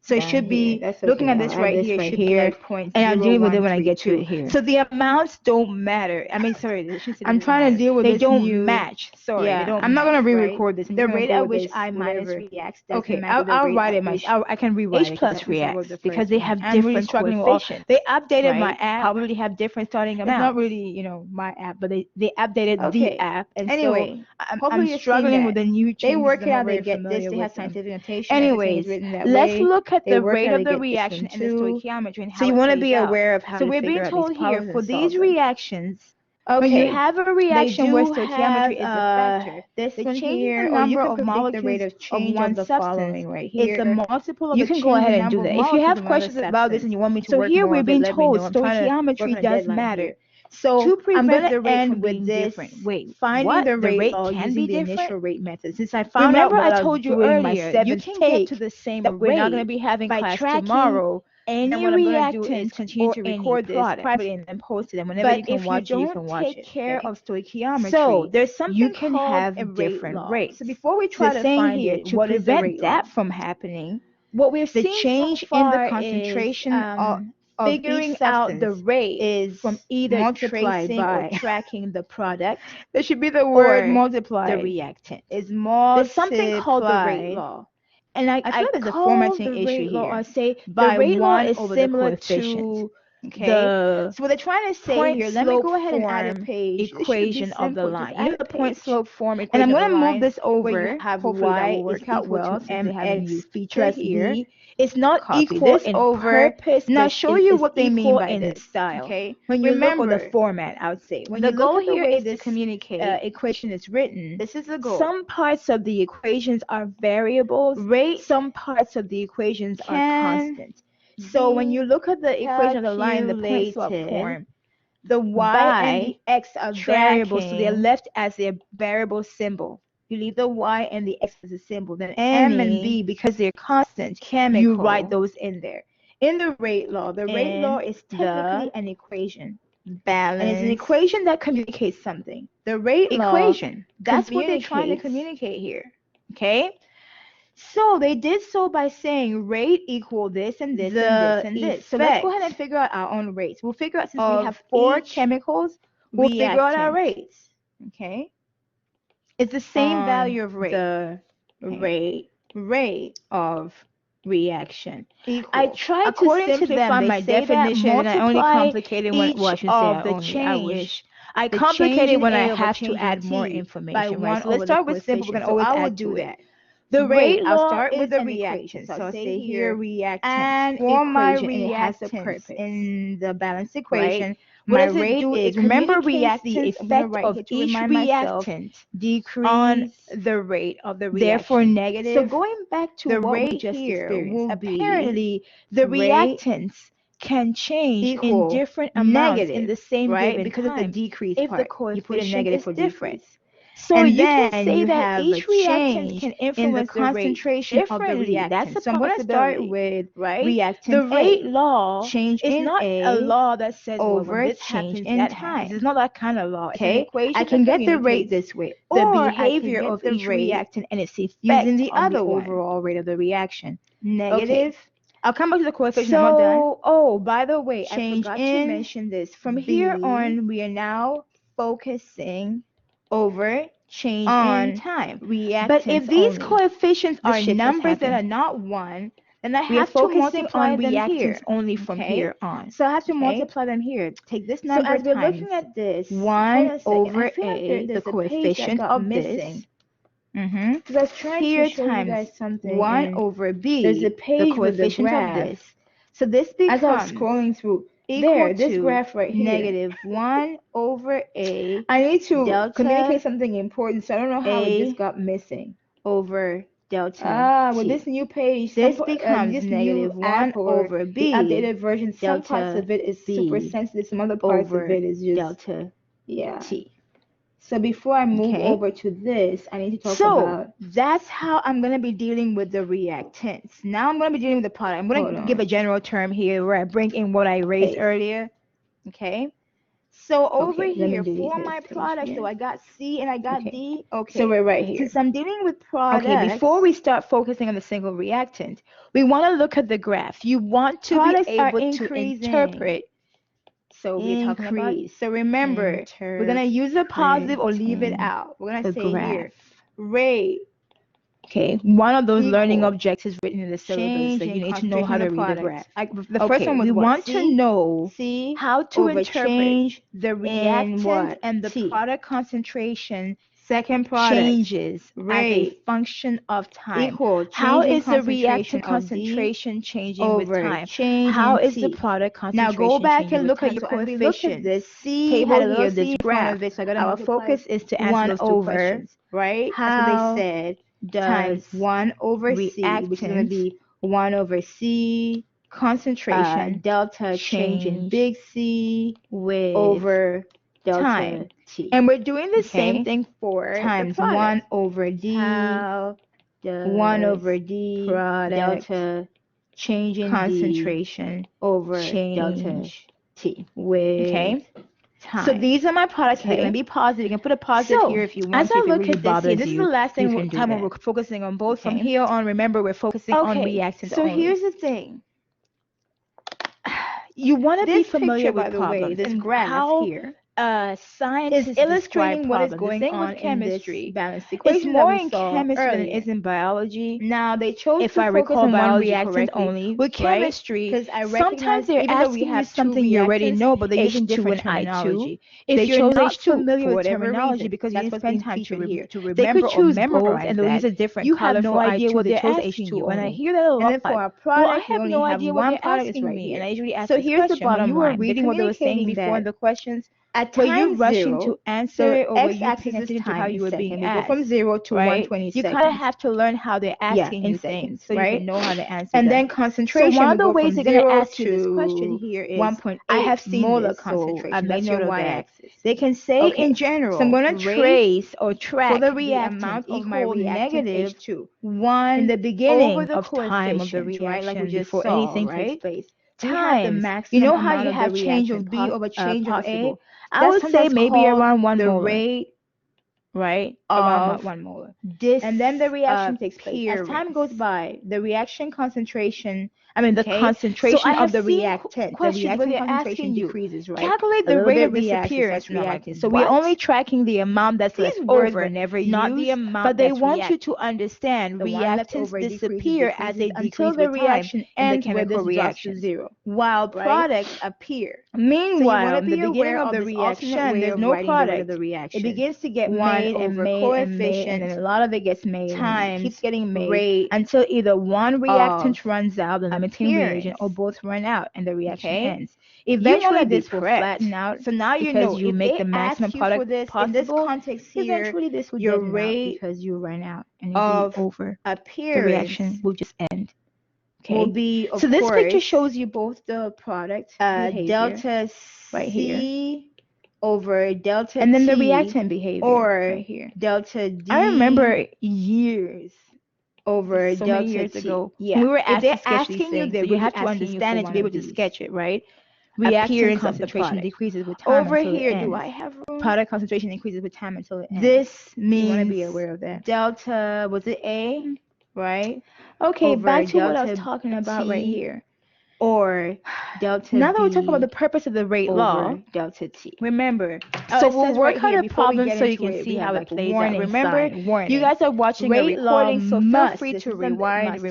So it should be, looking at this right here, should be like 0.0132.
And I'll deal with it when I get to it here.
So the amounts don't matter. I mean, sorry,
I'm trying to deal with
they
this
don't match. Sorry,
yeah,
they don't
I'm not going to
match,
re-record this.
The rate at which I minus reacts doesn't
okay,
match
I'll
the
write
rate
it myself. I can rewrite it.
H plus reacts
because they have
I'm really
different
struggling with
coefficients.
They updated my
right?
app.
Probably have different starting amounts.
It's not really, you know, my app, but they updated the app. And
anyway,
so I'm struggling with the new changes.
They work it out. They get this. They have scientific notation. Anyways, let's look at the rate of the reaction and the stoichiometry and how
so you
want to
be aware of how
so
to
we're being told here for these reactions. When you have a reaction where stoichiometry is a factor,
this
the
one
change
here,
in the
or you
number
can
of
predict
molecules
the rate of change
of one
of the
substance
following right here.
is the multiple of
You
the
can
change
go
in
ahead
the
and do
number
that.
of
If you have
molecules of
questions
another
about this
substance.
and you want me to
So
work
here
more
we're
on it,
being
let me
told
know. I'm trying to work on
stoichiometry
a
does
deadline
matter.
here. So
To prevent
I'm going
the
to
rate
end
from
with
being
this.
different. Wait,
finding
what?
the rate
can
using
be
the
different?
initial rate method. Since I found
Remember,
out
I told you
doing
earlier,
my
you
seventh
can
take
get to the same
that
rate
we're not going to be having
by
class
tracking
tomorrow.
any
Then what I'm going to do is
reactant
continue
or
to
any
record this
product.
privately and then post it. And whenever
But
you can
if
watch
you
it, you
don't
can watch
take
it.
care
Okay?
of stoichiometry,
So there's something
you can
called
have
a rate
different
law.
rates.
So before we try to
saying
find
here,
it,
to
what is the
prevent
rate
that
law?
from happening,
What we've
the
seen
change
so far
in the
is,
concentration of
figuring
each
out the
substance
rate
is
from either
multiplied
tracing or
by
tracking the product
there should be the word
or
multiplied.
the reactant.
Is
There's something called the rate
multiplied.
law.
And
I feel like there's a
call
formatting
the
issue
rate law,
here.
or say the
By
rate law
1
is
over the
similar
coefficient.
to
Okay.
the
So what they're trying to say
point
here, let me
slope
go ahead and add a
form
page.
equation of the
Simple.
line.
Just
You know
add
the
a
point
page.
slope form equation
And I'm
of
going
the
to
line
move this
where
over.
you have
Hopefully that
y
will work
is
out
equal
well
to
since they haven't used feature
plus
here.
b. It's not
Copy
equal
this
in
over.
purpose,
Now
but
show
it
you
is
what they mean
equal
by
in
this.
style.
Okay.
When you
Remember,
look at the format, I would say when
the
you look
goal
at the
here
way
is to
this
communicate
equation is written.
This is the goal.
Some parts of the equations are variables.
Rate
Some parts of the equations are
can
constant. So when you look at the equation of the line, the point slope
calculated
form,
the y and the x are variables, so they're
tracking
left as their variable symbol. You leave the y and the x as a symbol. Then
any
m and b, because they're constant, you write those in there. In the rate law, the rate law is technically an equation.
balance.
And it's an equation that communicates something. The rate
equation.
law, that's what they're trying to communicate here. Okay? So they did so by saying rate equal this and this and this and this. So let's go ahead and figure out our own rates. We'll figure out, since we have 4 chemicals, we'll figure out our rates. Okay? It's the same value of rate.
The
rate of reaction.
I tried to simplify my definition, and I only complicated when I complicated when I have to add more information. Right? So let's start with simple. We're gonna always add to it.
The rate,
I'll
start with the
reaction.
reactant.
So I'll say
here
reactant
and
for my
reactants in the balance equation.
Right?
My rate is, remember,
reactants,
the effect of each reactant
decrease
on the rate of the reaction.
Therefore, negative.
So going back to
the
what
rate
we just
here
experienced,
will be
apparently the reactants can change in different amounts in the same given
because
time.
of the decrease
if
part.
the coefficient
You put a negative
is
for
different.
decrease.
So
and
you can
then
say
you
that
have
each
a
reactant
change
can
in
influence
the concentration
of the reactant.
That's a
So I'm going to start
possibility,
with
The
reactant
rate
A.
law
Change
is
in
not
A
a law that says
over
when this
change
happens,
in
that
time.
happens. It's not that kind of law. It's an
Okay,
equation
I can
that
get the rate
communicates
this way,
the
or
behavior
I can get
of
the
each
rate
reactant and its effect
using the
on
other
the
one.
overall rate of the reaction.
Negative.
I'll come back to the coefficient.
So,
I'm not done.
oh, by the way,
Change
I forgot to mention this. From here on, we are now focusing over change in time.
Reactants
but if these
only.
coefficients
The
are
shift has
numbers that
happened.
are not 1, then I
We are
have to
focusing
multiply
on
them here.
reactants only from here on.
So I have to multiply them here. Take this number
So as we're
times
looking at this,
1 over
I feel like
A, the coefficient of
missing.
this.
Because I was trying
Here
to show you
times
guys something.
1 over B,
There's a
the
page with a
coefficient of
graph.
this. So this becomes
As I was scrolling through,
equal this graph right here. Negative 1 over A.
I need to
delta
communicate something important, so I don't know how it just
A
got missing.
over delta
With
T.
this new page,
This becomes negative 1 over B.
The updated version, some parts of it is super
B
sensitive, some other parts of it is just
delta T.
So before I move over to this, I need to talk about.
That's how I'm going to be dealing with the reactants. Now I'm going to be dealing with the product. I'm going to give a general term here where I bring in what I raised earlier. Okay. So over here, for my product, so I got C and I got D. Okay.
So we're right here.
Since I'm dealing with products.
Okay, before we start focusing on the single reactant, we want to look at the graph. You want to be able to interpret.
So we're talking about. So remember, we're gonna use a positive or leave it out. We're gonna say graph. Here, rate.
Okay, one of those learning objectives written in the syllabus, so you need to know how to read the graph.
The first one was
we want
C,
to know
C
how to interpret
the reactant and the product concentration.
Second product
changes as a function of time.
How is the reactant concentration changing with time? How is the product concentration
changing? Now go back and look
at
your
coefficients.
This
C
table
had a
here,
little
this graph.
It, so our focus is to answer those two questions.
Right?
How
that's what they said.
Times
1 over C, which is going to be 1 over C
concentration
delta change in big C
with
over delta
time.
T.
And we're doing the same thing for
times
the
1 over D.
How
1 over D delta change in
concentration
D over delta T
with
time.
So these are my products. They're going to be positive. You can put a positive here if you want.
As I look at this here,
this is the last time we're focusing on both. From here on, remember, we're focusing on reactants
so
only.
Here's the thing.
You want to be familiar
with
by the way,
this graph here.
Science is illustrating what is going on
chemistry.
In balanced equations.
It's more in
chemistry than it is in biology.
Now they chose
if
to
I
focus
recall
on
one
one
reactant only. With chemistry,
because
sometimes they're asking you something you already know, but they're using different terminology. If you're not familiar with terminology because you didn't spend time to remember they could choose or memorize and they'll use a different
you
color
have no
for
idea
I2,
what
they
they're
chose
asking
H2
you.
And I hear that a lot.
And then for our product,
I have no idea what they're asking me, and I usually ask. So
here's the bottom line.
You were reading what they were saying before in the questions.
At
were you rushing
0,
to answer it, or were you
x-axis
paying attention to how you were being asked?
From 0 to 120
You kind of have to learn how they're asking you things, so you can know how to answer
and
them.
then concentration.
So one of the ways they're going to ask you this question here is
1.8
I have seen
molar
this,
concentration.
So I've made note of that.
They can say in general.
So I'm going to trace or track
for the reactant
amount of
my reactant
negative
H2. 1
in the beginning
over the
of time of the reaction,
right? Like we just
before
saw,
anything
right?
takes place.
Times,
you know how you have change of B over change of A? I would say maybe around 1 molar.
Rate,
right?
Around
1 molar.
And then the reaction takes place. As time goes by, the reaction concentration, the concentration of the reactant, the reaction concentration decreases, right?
Calculate the rate of disappearance reactant. So we're only tracking the amount that's left over, not the amount. But they want you to understand reactants disappear as they decrease
until the reaction
ends
where this drops to 0, while products appear.
Meanwhile,
in the beginning of the reaction, there's no product. It begins to get made and coefficient,
and a lot of it gets made
times
keeps getting made
rate
until either one reactant runs out, the limiting
appearance.
reagent, or both run out and the reaction ends.
Eventually,
this will flatten out.
So now you know
you
if
make
they
the maximum
ask you
product
for this
possible.
In this context here,
eventually this will
your
deaden
rate
out because you run out and
of
over.
Appearance
the reaction will just end. Okay.
Will be
so this picture shows you both the product
delta
right
C
here
over delta
and then
T
the reactant behavior
or
right here.
Delta D.
I remember years
over
so
delta
many years
T.
ago.
Yeah.
We were
asking
you,
so
you have to understand it to be able to sketch it, right?
Reactant
concentration decreases with time
over
until
here.
It ends.
Do I have room?
Product concentration increases with time until it ends.
This means
you want to be aware of that.
Delta was it A, right?
Okay,
over
back to what I was
delta
talking about
T
right here.
Or delta
now that we're
B
talking about the purpose of the rate
over
law,
delta T.
Remember,
so
so
we'll
we'll work
right
out a problem so you can see how it plays out. Remember, you guys are watching a recording, so feel free to rewind,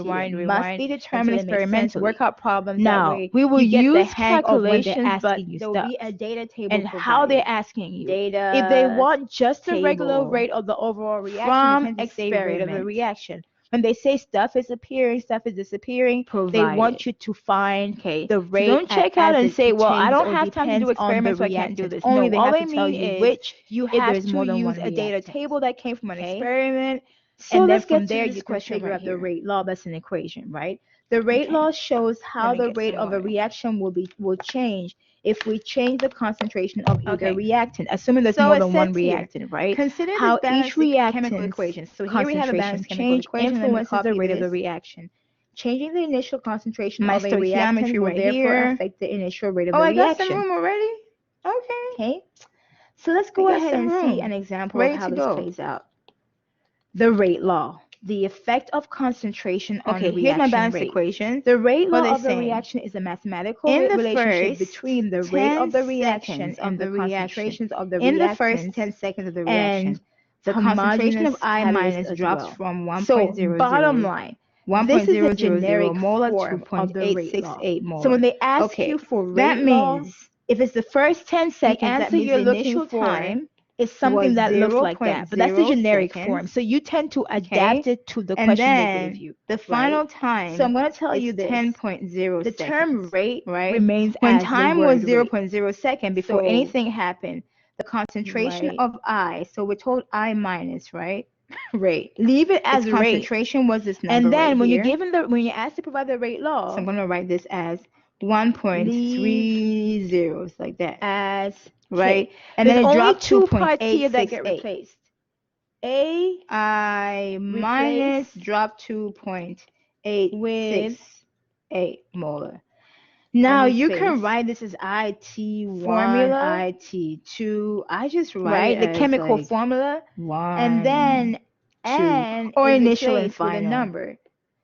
must be determined
experimentally.
Work out problems.
Now,
that way
we will
you get
use
the hang
calculations,
of
but
there'll be a data table
and how they're asking you.
Data
if they want just the
table
regular rate of the overall reaction,
from
they tend to say rate of the reaction.
when they say stuff is appearing, stuff is disappearing, they want you to find the rate.
So don't check out and say, well, I don't have time to do
experiments,
experiments, so I can't do this. Only
all
they
they
have to tell
mean
you
is
which,
you
if
have
there's
to
more than
use
one
a data
reactant.
table that came from an experiment.
So
and then
let's
from
get
there
to
you
this
can
question
figure
right
out the
here.
rate law. That's an equation, right? The rate law shows how the
get
rate
some
of a
water.
reaction will change if we change the concentration of either reactant, assuming there's more than one reactant, right?
Consider
How
the
each reactant's
chemical equation. So here we have a
concentration
balanced chemical
change
equation. Let me
influences the
copy
rate of the
this.
reaction. Changing the initial concentration
My
of a reactant
stoichiometry
will
right
therefore
here.
affect the initial rate of the
I
reaction.
got some room already.
Okay. So let's go ahead and see an example of how this plays out. The rate law. The effect of concentration on reaction
here's my balanced
rate.
equation.
The rate
What
law
are
of
they
the
saying?
reaction is a mathematical
In the
relationship
first
between the rate of the
10
reaction
seconds
and
of
the
the reaction.
concentrations of the
In the
reactants
first 10 seconds of the
and
reaction,
the concentration of
homogeneous
I minus
catalyst
drops
as well.
from 1.00
So bottom line,
1.000
this is a generic
molar
form
to
of the rate law.
0.868 molar.
So when they ask you for rate
that
law,
means
if it's the first 10 seconds,
the answer
that means
you're
the
looking
initial
for
time is something
was
that looks like that. But that's the
0.0
generic
seconds.
form. So you tend to adapt it to the
And
question they
then
gave you.
the
right?
final time
So I'm going to tell
is
you this.
10.0
The
seconds,
term rate
right?
remains
When
as
time
the
was
word rate.
0.0 second before
So-
anything happened, the concentration
Right.
of I, so we're told I minus, right?
Rate. Leave it as
Its
rate.
concentration was this number.
And then
right
when
here.
when you're asked to provide the rate law,
So I'm going to write this as 1.30. It's like that.
as
right?
K.
And
There's
then it
only
dropped
two parts here that get
2.868.
replaced. A
I minus
replace
dropped 2.868 molar. Now you can write this as IT1,
formula,
IT2. I just write
right?
it
The
as
chemical
like
formula,
1,
and then
2,
and
or
is
initial and
replaced with a
final.
number.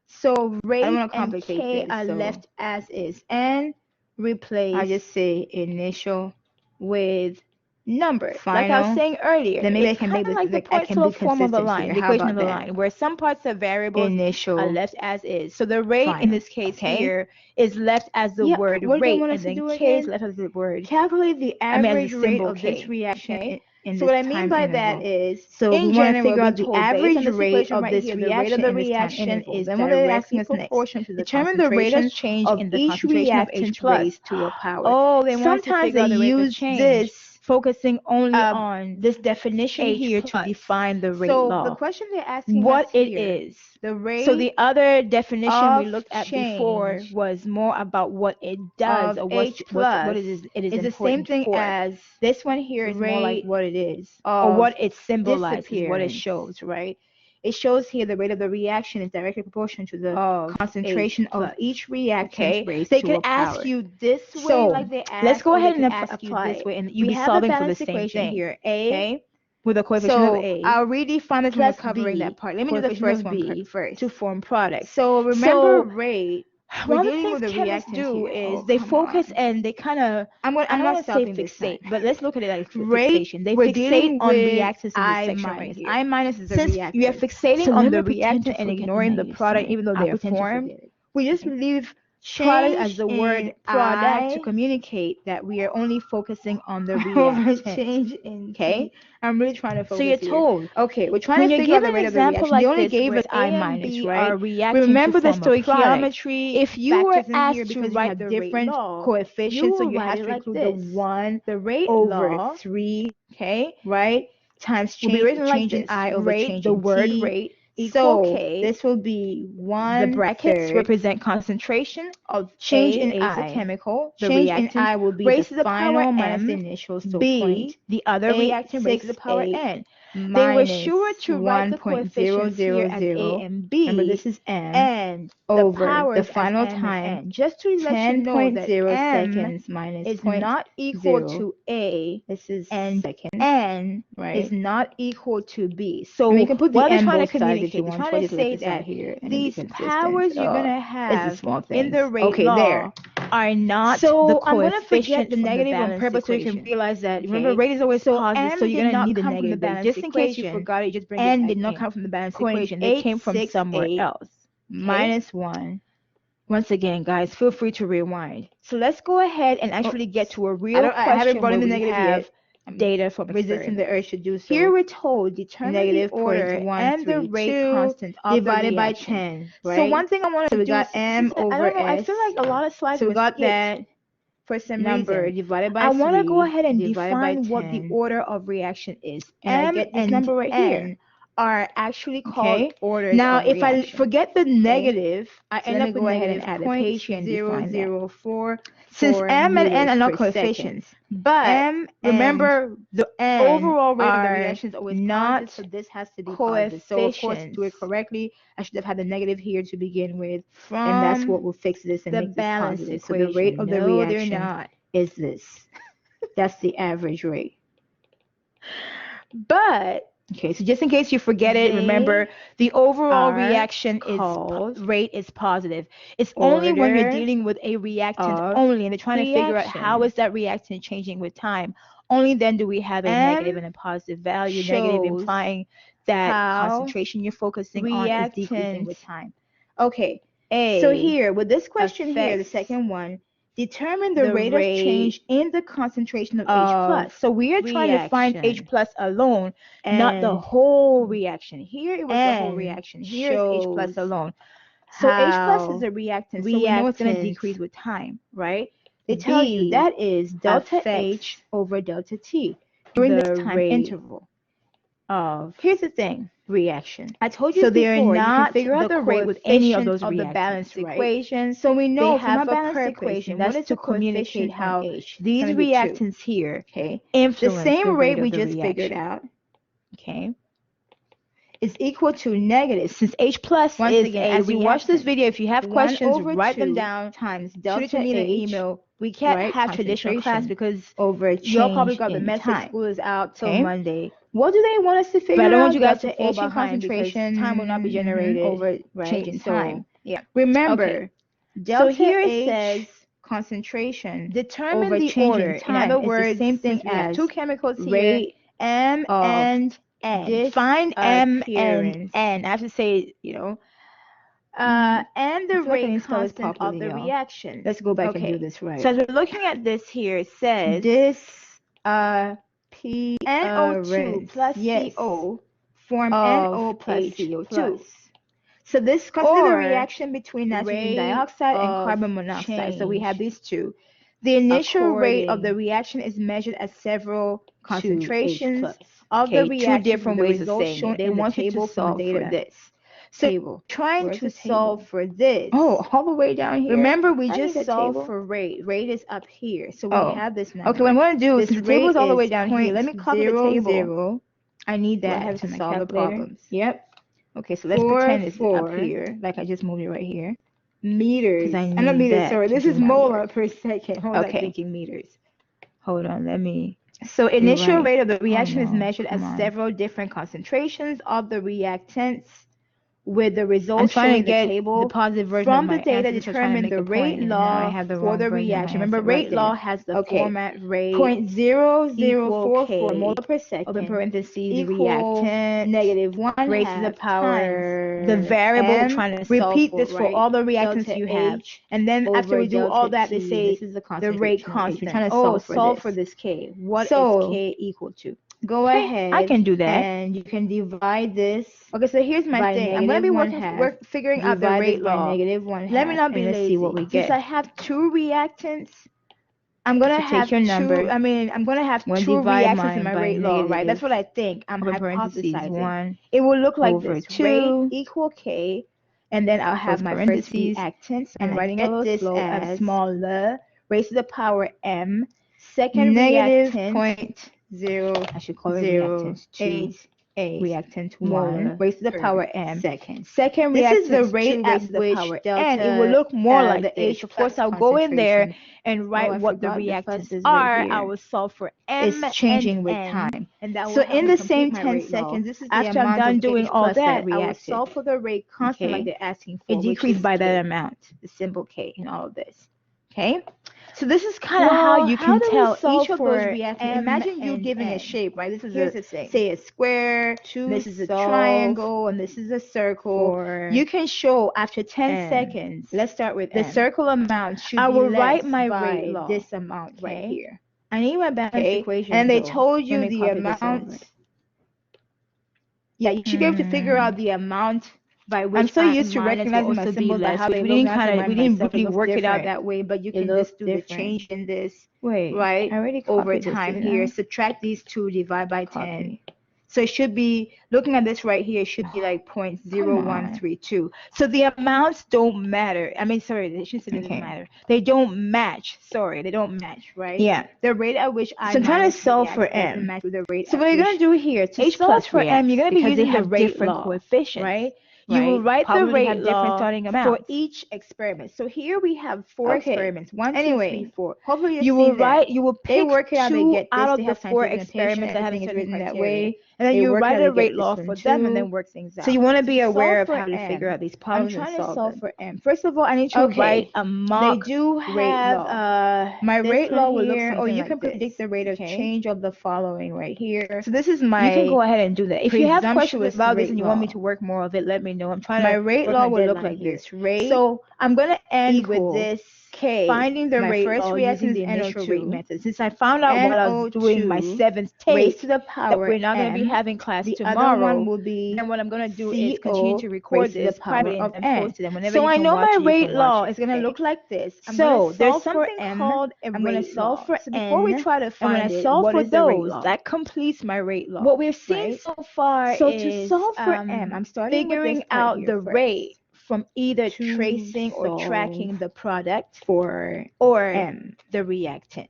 So rate
wanna
and
complicate
K
this,
are
so
left as is, and replace
I just say initial
with number.
final.
Like I was saying earlier,
Then maybe I
it's
can
kind
make
of
this
like the
like I
points
can
to
be
a form of a
consistent
line,
here.
the
How
equation
about
of a
that?
line, where some parts of variables
Initial
are left as is. So the rate in
final.
this case
Okay.
here is left as the
Yep.
word
What do they
rate,
want us
and
to
then
do
K is
again?
left as the word.
Calculate the
I mean, as
average
a
rate
symbol
of this
K.
reaction
Okay.
in
So
this
what I mean
time
by
interval.
that is,
So
in
we want to
general,
figure
we're
out the
told based on
average
this
rate
equation
of
right
this
here, the
reaction
rate of the
in this time
reaction
interval.
is
Then what they're asking
directly
us next?
proportional to the
Determine the rate of
concentration change
of
in the
each
concentration of H
reactant
plus.
raised to a power.
Oh, they want us to
Sometimes
figure out
they
the rate of
use
change,
this
focusing only on
this definition
H
here to
plus.
define the rate
So
law.
the question they're asking
what
us
it
here,
is.
the rate.
So the other definition we
of
looked at before
change
was more about what it does
of
or
H plus
what it is
is the same
important
thing
for.
as
This one here is more like
rate
what it is
of
or what it symbolizes, what it
disappearance.
shows, right? It shows here the rate of the reaction is directly proportional to the
of
concentration
H
of
plus.
each reactant raised
They
to
could
a power.
ask you this way,
So,
like they asked.
let's go
or
ahead
they
and
could ask you
apply
this
it.
way, and
We
you'll be
have a
solving for the
balanced
same
equation
thing.
here, A,
Okay, with a coefficient
so
of A.
I'll redefine this when we're
plus
covering
B,
that part. Let me do the
coefficient
first
of
one
B
first.
to form products.
So remember rate. We're
One of the
dealing
things
with a
chemists
reactant
do
here.
is
Oh,
they
come
focus
on.
and they kind of,
I'm
I don't
not
want to say
stopping this time.
fixate, but let's look at it like
Rate,
fixation. They
we're
fixate
dealing
on
with
reactants in this
I
section
minus.
right here.
I minus is a
Since
reactant.
you are fixating
So
on
let
the
me pretend to
reactant and
forget the
ignoring the
negative
product,
sign.
even though
I'll
they're
pretend to
formed,
forget it.
we just leave
Change
product as the word
in
product to
I
communicate that we are only focusing on the
over
reactant.
change in
Okay?
T. I'm really trying to focus
So you're
here.
told,
Okay, we're trying
when
to
you're
figure out the
given
rate
an
of the
example
reaction.
like
They only
this,
gave
where
us
A
I
and
minus,
B
right?
are reacting
Remember
to
the
form a product.
stoichiometry
If you were
factors in here
asked to
because you
write
have
the
different
rate law,
coefficients, so
will
you
write
have
it
to
like
include
this.
the 1
The rate
over
law,
3,
okay,
right? Times
will be written like
change in
this.
I over
Rate,
change
the
in
word
T.
rate, equal
So
K.
this will be
The
1
brackets
third.
represent concentration of
Change
A
in
is a
I.
chemical. The
Change in
reactant
I will be
raised
the
to the power
final minus the
M.
initial, so
B, the other reactant raised to the power
0.868
N. They were
minus
sure to write the coefficients here as A
1.000.
and B.
Remember, this is M.
And the
Over the
powers
final
as M
time,
and N. Just to let you know that
10.0
M
seconds minus
is
0.0.
not equal to A,
This is
and
seconds,
N
right?
is not equal to B. So
And you can put the
what are they
M
trying to
both sides if
communicate?
you
They're
want to.
trying
I
to
just left
say
this out
that
here and
these
be consistent.
powers you're gonna
It's the
have
small
in
things.
the rate
Okay,
law
there.
are not
So
the
I'm gonna
coefficient
forget the
from
negative on
balanced
purpose so you
equation.
can realize that.
Remember,
Okay?
rate is always
So
positive,
M
so you're
did
gonna
not
need the
come from the
negative. But
balanced
just in case you
equation.
forgot it, just bring
N
it
did
back
not
in.
come from the balanced equation. They came from somewhere else. Minus 1.
Once again, guys, feel free to rewind. So let's go ahead and actually get to a real question
I haven't brought
where
in the
we
negative
have
yet.
data from
resisting the urge to do so.
Here we're told determine
negative
the order and the rate constant of
divided
the
by
reaction.
10, right?
So one thing I want to do,
we got M over
I don't know,
S.
I feel like a lot of slides
so we got
skipped
that
for some
number
reason.
divided by
I want to
3
go ahead and
divided by
define what the
10.
order of reaction is.
And I
M
get this
and
number right here.
N are actually called
Okay.
orders
Now,
of
if I
reaction.
forget the negative, I
So
end
let
up
me
with
go ahead and
negative
add a page here and define that.
0.004.
Since M and N are not
meters per
coefficients,
second.
but
M
remember the
overall rate of the
are
reaction is always
not
positive, so this has to be positive. So of course, to do it
coefficients.
correctly, I should have had the negative here to begin with,
From
and that's what will fix this and
the
make this
balance
positive. So
equation.
the rate of the
No,
reaction
they're not.
is this. That's the average rate.
But
okay, so just in case you forget it, remember the overall reaction rate is positive. It's only when you're dealing with a reactant only, and they're trying to figure out how is that reactant changing with time. Only then do we have a negative and a positive value. Negative implying that concentration you're focusing on is decreasing with time. Okay, so here with this question here, the second one. Determine the rate of change in the concentration of H+. So we are trying to find H+ alone, not the whole reaction. Here it was the whole reaction. Here is H+ alone. So H+ is a reactant, so we know it's going to decrease with time, right? They tell you that is delta H over delta T during this time interval. Here's the thing. Reaction. I told you so before, you can figure out the rate with any of those reactions, the balance equation. So we know they have a balance equation. That's to communicate how these reactants here, influence the same rate we just figured out, is equal to negative. Since H plus once is again, as you watch this video, if you have questions, write them down times delta shoot it to me in the email. We can't have traditional class because over y'all probably got the message school is out till Monday. What do they want us to figure out? But I don't want you guys to fall behind concentration. Time will not be generated over change in time. Yeah. Remember, delta so here it says concentration. Determine over the order. In other words, the same thing as two chemicals rate here, M and N. Find M and N. I have to say, you know. And the rate constant of the reaction. Let's go back and do this right. So as we're looking at this here, it says this P NO2 plus CO form NO plus CO2. So this consider the reaction between nitrogen dioxide and carbon monoxide. So we have these two. The initial rate of the reaction is measured at several concentrations of the reaction. Two different ways of saying it. They want you to solve for this. So trying to solve for this. Oh, all the way down here. Remember, we just solved for rate. Rate is up here. So we have this number. Okay, what I'm going to do is, since the table is all the way down here, let me copy the table. I need that to solve the problems. Yep. Okay, so let's pretend it's up here, like I just moved it right here. Meters. I'm not meters, sorry. This is molar per second. Hold on, thinking meters. Hold on, let me. So initial rate of the reaction is measured at several different concentrations of the reactants, with the results showing the table the positive version from the data determine the rate law for the reaction. Remember, rate law has the format rate 0.0044 molar per second, open parentheses, reactant, -1 raised to the power, the variable trying to repeat this for all the reactants you have. And then after we do all that, they say the rate constant. Trying to solve for this K. What is K equal to? Go ahead. I can do that. And you can divide this. Okay, so here's my thing. I'm going to be figuring out the rate law. -1/2. Let me not be lazy. See what we get. Since I have two reactants, I'm going to have two. Numbers. I mean, I'm going to have two reactions in my rate law, right? That's what I think. I'm hypothesizing. 1 it will look like this. 2 rate equal K. And then I'll have my first reactants. I'm writing a little slow as small l raised to the power m. Second reactant. 0, I should call it reactant 2, reactant 1, raised to the power m. Second reactant, this is the rate at which and it will look more like the H. Of course, I'll go in there and write what the reactants are. I will solve for m. It's changing with time. And that will so in the same 10 seconds, this is after I'm done doing all that, I will solve for the rate constant like they're asking for. It decreased by that amount, the symbol K in all of this. Okay? So this is kind of how you can tell each of those reactants. Imagine you giving a shape, right? This is say a square, this is a triangle, and this is a circle. You can show after 10 seconds. Let's start with the circle amount should I will write my rate law. This amount right here. I need my balanced equation. And they told you the amount. Yeah, you should be able to figure out the amount by which
I'm so used to
minus will
recognizing my
also be
symbols by
less.
how they
We
look.
didn't really
It
work
looks
it out
different.
that way, but you
It
can
looks
just do the
different.
change in this,
Wait,
right?
I already
Over
copied this,
time
didn't
here.
I?
Subtract these two, divide by 10.
Copy.
So it should be, looking at this right here, it should be like 0.0132. So the amounts don't matter. I mean, sorry, they should say it doesn't matter. They don't match. Sorry, they don't match, right?
Yeah.
The rate at which I
So I'm trying to
minus
solve for
reacts doesn't
M.
match with the rate
So
at
what you're
which
gonna do here to
H
solve
plus
for M, you're gonna be
because they
using the
have
rate
different
law,
coefficients,
right?
You will write the
Probably
rate
have different
law
starting
for
amounts.
each experiment. So here we have 4 experiments. 1, 2, 3, 4. Hopefully
You will write. You will
they
pick
work it out. They
2
get this.
out
They
of the
have
4
scientific notation.
experiments that have a
Everything is
certain
written that
criteria,
way.
and then
They
you
work it
write
out,
a
they get
rate
this
law
one
for them, and
too.
then work things out.
So you want to be
To
aware of
solve
how
for
to
M,
figure out these
I'm
problems and
trying to
solve
solve
them.
for M. First of all, I need to write a
They
mock
do
rate
have
law.
my
This
rate
one
law will look
here,
something
you
like
can
this.
predict the rate of change of the following right here.
So this is my
You can go ahead and do that. If you have questions
presumptuous
about this
rate
and you want me
law.
to work more of it, let me know. I'm trying
My
to
rate
work
law
on a
will look
deadline
like
here.
this. Rate
So I'm gonna end with
equal
this
K.
finding the
My
rate
first
law
reaction
using
is
the initial rate
NO2.
method. Since I found out while I was doing my
NO2
seventh
raised
take
to the
that
power
we're not going to be
M.
having class
The other
tomorrow,
one will be
then what I'm going to do is continue to
CO
record
raised to the
this
power
privately
of
and
N.
post it. And whenever
So
you
I
can
know
watch
my
it, you
rate
can
law
watch it.
is going to
Okay?
look like this. I'm
So
going to
there's
solve for
something
M.
called a
I'm going to
rate
solve
law.
for
So before we
N.
try to
And when
find
I
it,
solve
what
for
is the rate
those,
law? That completes my rate law.
what we've seen
right?
so far
So
is
to solve for M,
I'm starting with
figuring
this part
out
here
the
first.
rate from either
To
tracing or
solve
tracking the product
for
or
M.
the reactant.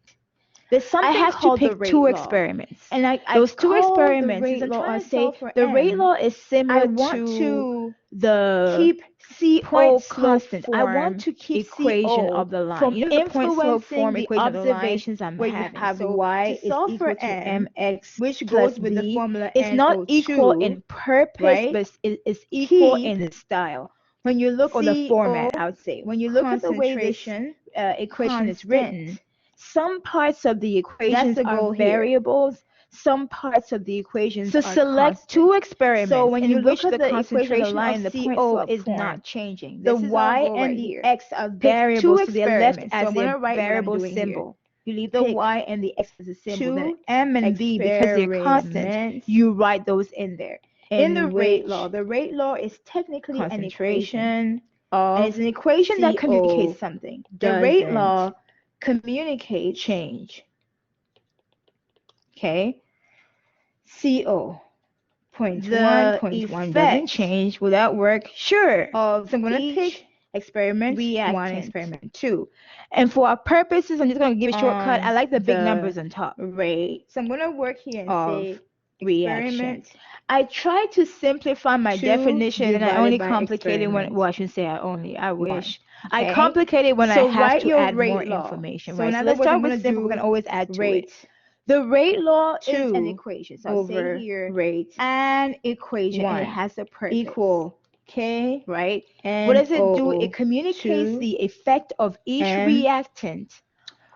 There's
I
something
have to
called the
pick
rate
2
law.
experiments. And I
Those two
call the
experiments,
rate
I'm
law,
trying
I
to
say
solve
for
the rate
M,
law is similar
I want
to
to
the
keep CO
point slope
constant.
form
I want to keep
equation
CO
of the line.
from
You know the point slope
influencing
form
the
equation of the line
observations I'm
where
having.
you have
So
y
to
is
solve
equal
for
to
M,
mx
which
plus
goes with the
b.
formula
It's not equal
NO2,
in purpose,
right?
but it's equal
Keep
in the style. When you look, or the format, I would say, when you look at the way this
concentration
equation is
constant.
written, some parts of the
That's
equations
the
are
goal here.
variables. Some parts of the equations
So
are
select
constant.
2 experiments.
So when you
in
look
which
at the
concentration
equation of the line,
of
the point
CO
slope
is
form,
not changing.
the
This is
y
our goal
and
right
the
here.
x are
Pick 2
variables, so they're left
experiments. So
as
I'm going
a
to write what I'm
variable
doing here.
symbol. You leave the
Pick
y and the x as a symbol. Then
2
m and b, because they're constant,
experiments
you write those in there.
in
the
which
the rate law is technically an equation,
concentration
and
of
it's an equation that
CO
communicates something. The rate law
doesn't
communicates
change.
Okay,
CO point
the
1
doesn't
effect
change. Will that work? Sure.
of
So I'm going to pick
each
experiment 1,
reactant
experiment 2. And for our purposes, I'm just going to give a shortcut. I
on
like the big
the
numbers on top.
rate
So I'm going to work here and
of
say
reaction.
experiment. I try to simplify my
2
definition, and I
divided
only
by
complicate it when,
experiment.
well, I shouldn't say I only, I wish. I
Okay?
complicate it when I
So
have
write
to
your
add
rate
more
law.
information,
So
right?
in
So
other
let's
words,
start
I'm
with
going to
simple. We can
do
always add to it.
rate
The rate law is
2
an equation. So I'll
over
say here
rate
an equation, and it
1
has a purpose.
equal
Okay, right?
NO2
What does it do? It communicates the effect of each
M.
reactant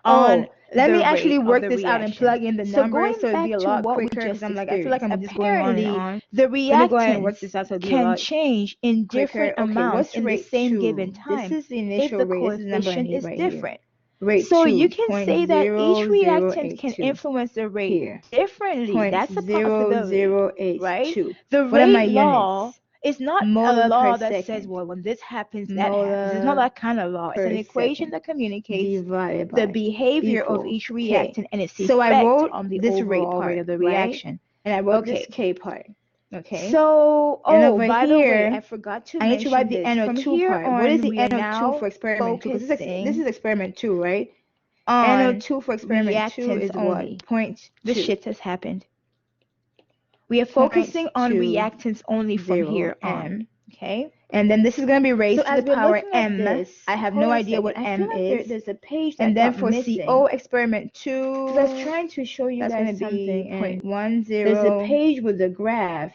on
let
the
me actually
rate
work
of the
this out and
reaction.
plug in the
So
numbers
going
so it'd be
back
a
to
lot
what we
quicker because
just
I'm like, I feel like I'm just going on and
apparently
on.
the
Let me go ahead and work
reactants
this out so it'll be a
can
lot
change in different
quicker. Okay,
amounts
what's
in the
rate
same
2?
given time
This is the
if
initial
the
rate. This is the number I
coefficient
need
is
right here.
different.
Rate
So
2,
you can say that each reactant can
0.0082
influence the rate
here.
differently. That's a possibility, right?
0.0082.
The
What are my
rate law
units?
is not a
Molar
law
per
that says,
second.
well, when this happens, that happens. It's not
Molar
that kind of law. It's an
per
equation
second
that communicates
divided
the
by
behavior of
equal
each
K.
reactant and its
So I
effect
wrote
on the
this rate
overall
part,
rate of the
right?
reaction.
And I wrote
Okay.
this K part. Okay.
So,
and
oh,
over
by the way,
here,
I forgot to
I need to
mention
write the
this. From
NO2
here
part.
on,
What is the
we are
NO2
now
for experiment 2? Because
focusing
this is experiment 2, right?
on
NO2 for experiment 2
reactants
is
only.
what? 0.2.
This shift has happened. We are focusing on reactants only from here on. Okay.
And then this is going to be raised
So
to the power M. I have no idea what M is.
There's a page that
and then
got
for
missing.
CO experiment 2,
Because I was trying to show you
that's
guys
going to be
something.
0.10.
There's a page with a graph.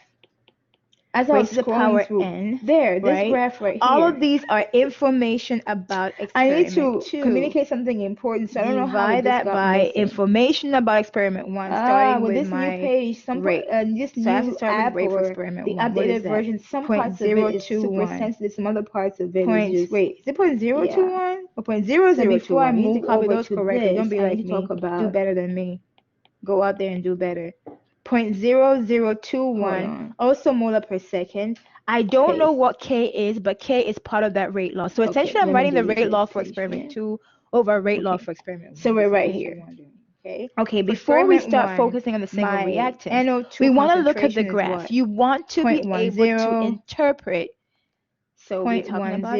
as I was
raised to the power
scrolling through,
n.
this
Right?
graph right
All
here.
of these are information about
I need
experiment
to
2.
communicate something important, so I don't know how
Divide
it just
that
got
by
missing.
information about experiment 1, starting
With
with
this new
my
page,
rate.
this
So I have to
new
start with
app
rate for
or
experiment
the
1. What is
updated
that?
version, some parts of it is super
0.021.
sensitive, some other parts of it
Point,
is just
wait, is it 0.021
yeah.
or 0.0021?
So before I
You need to
move
copy
over
those
to
correctly. Don't
this,
be
I
like
need to
me.
talk about
Do better than me. Go out there and do better. 0.0021, also molar per second. I don't know what K is, but K is part of that rate law. So essentially, I'm writing the rate law for experiment 2 over rate law for experiment 1.
So we're right here.
Okay, before we start focusing on the single reactant, we want to look at the graph. You want to be able to interpret. So we're talking about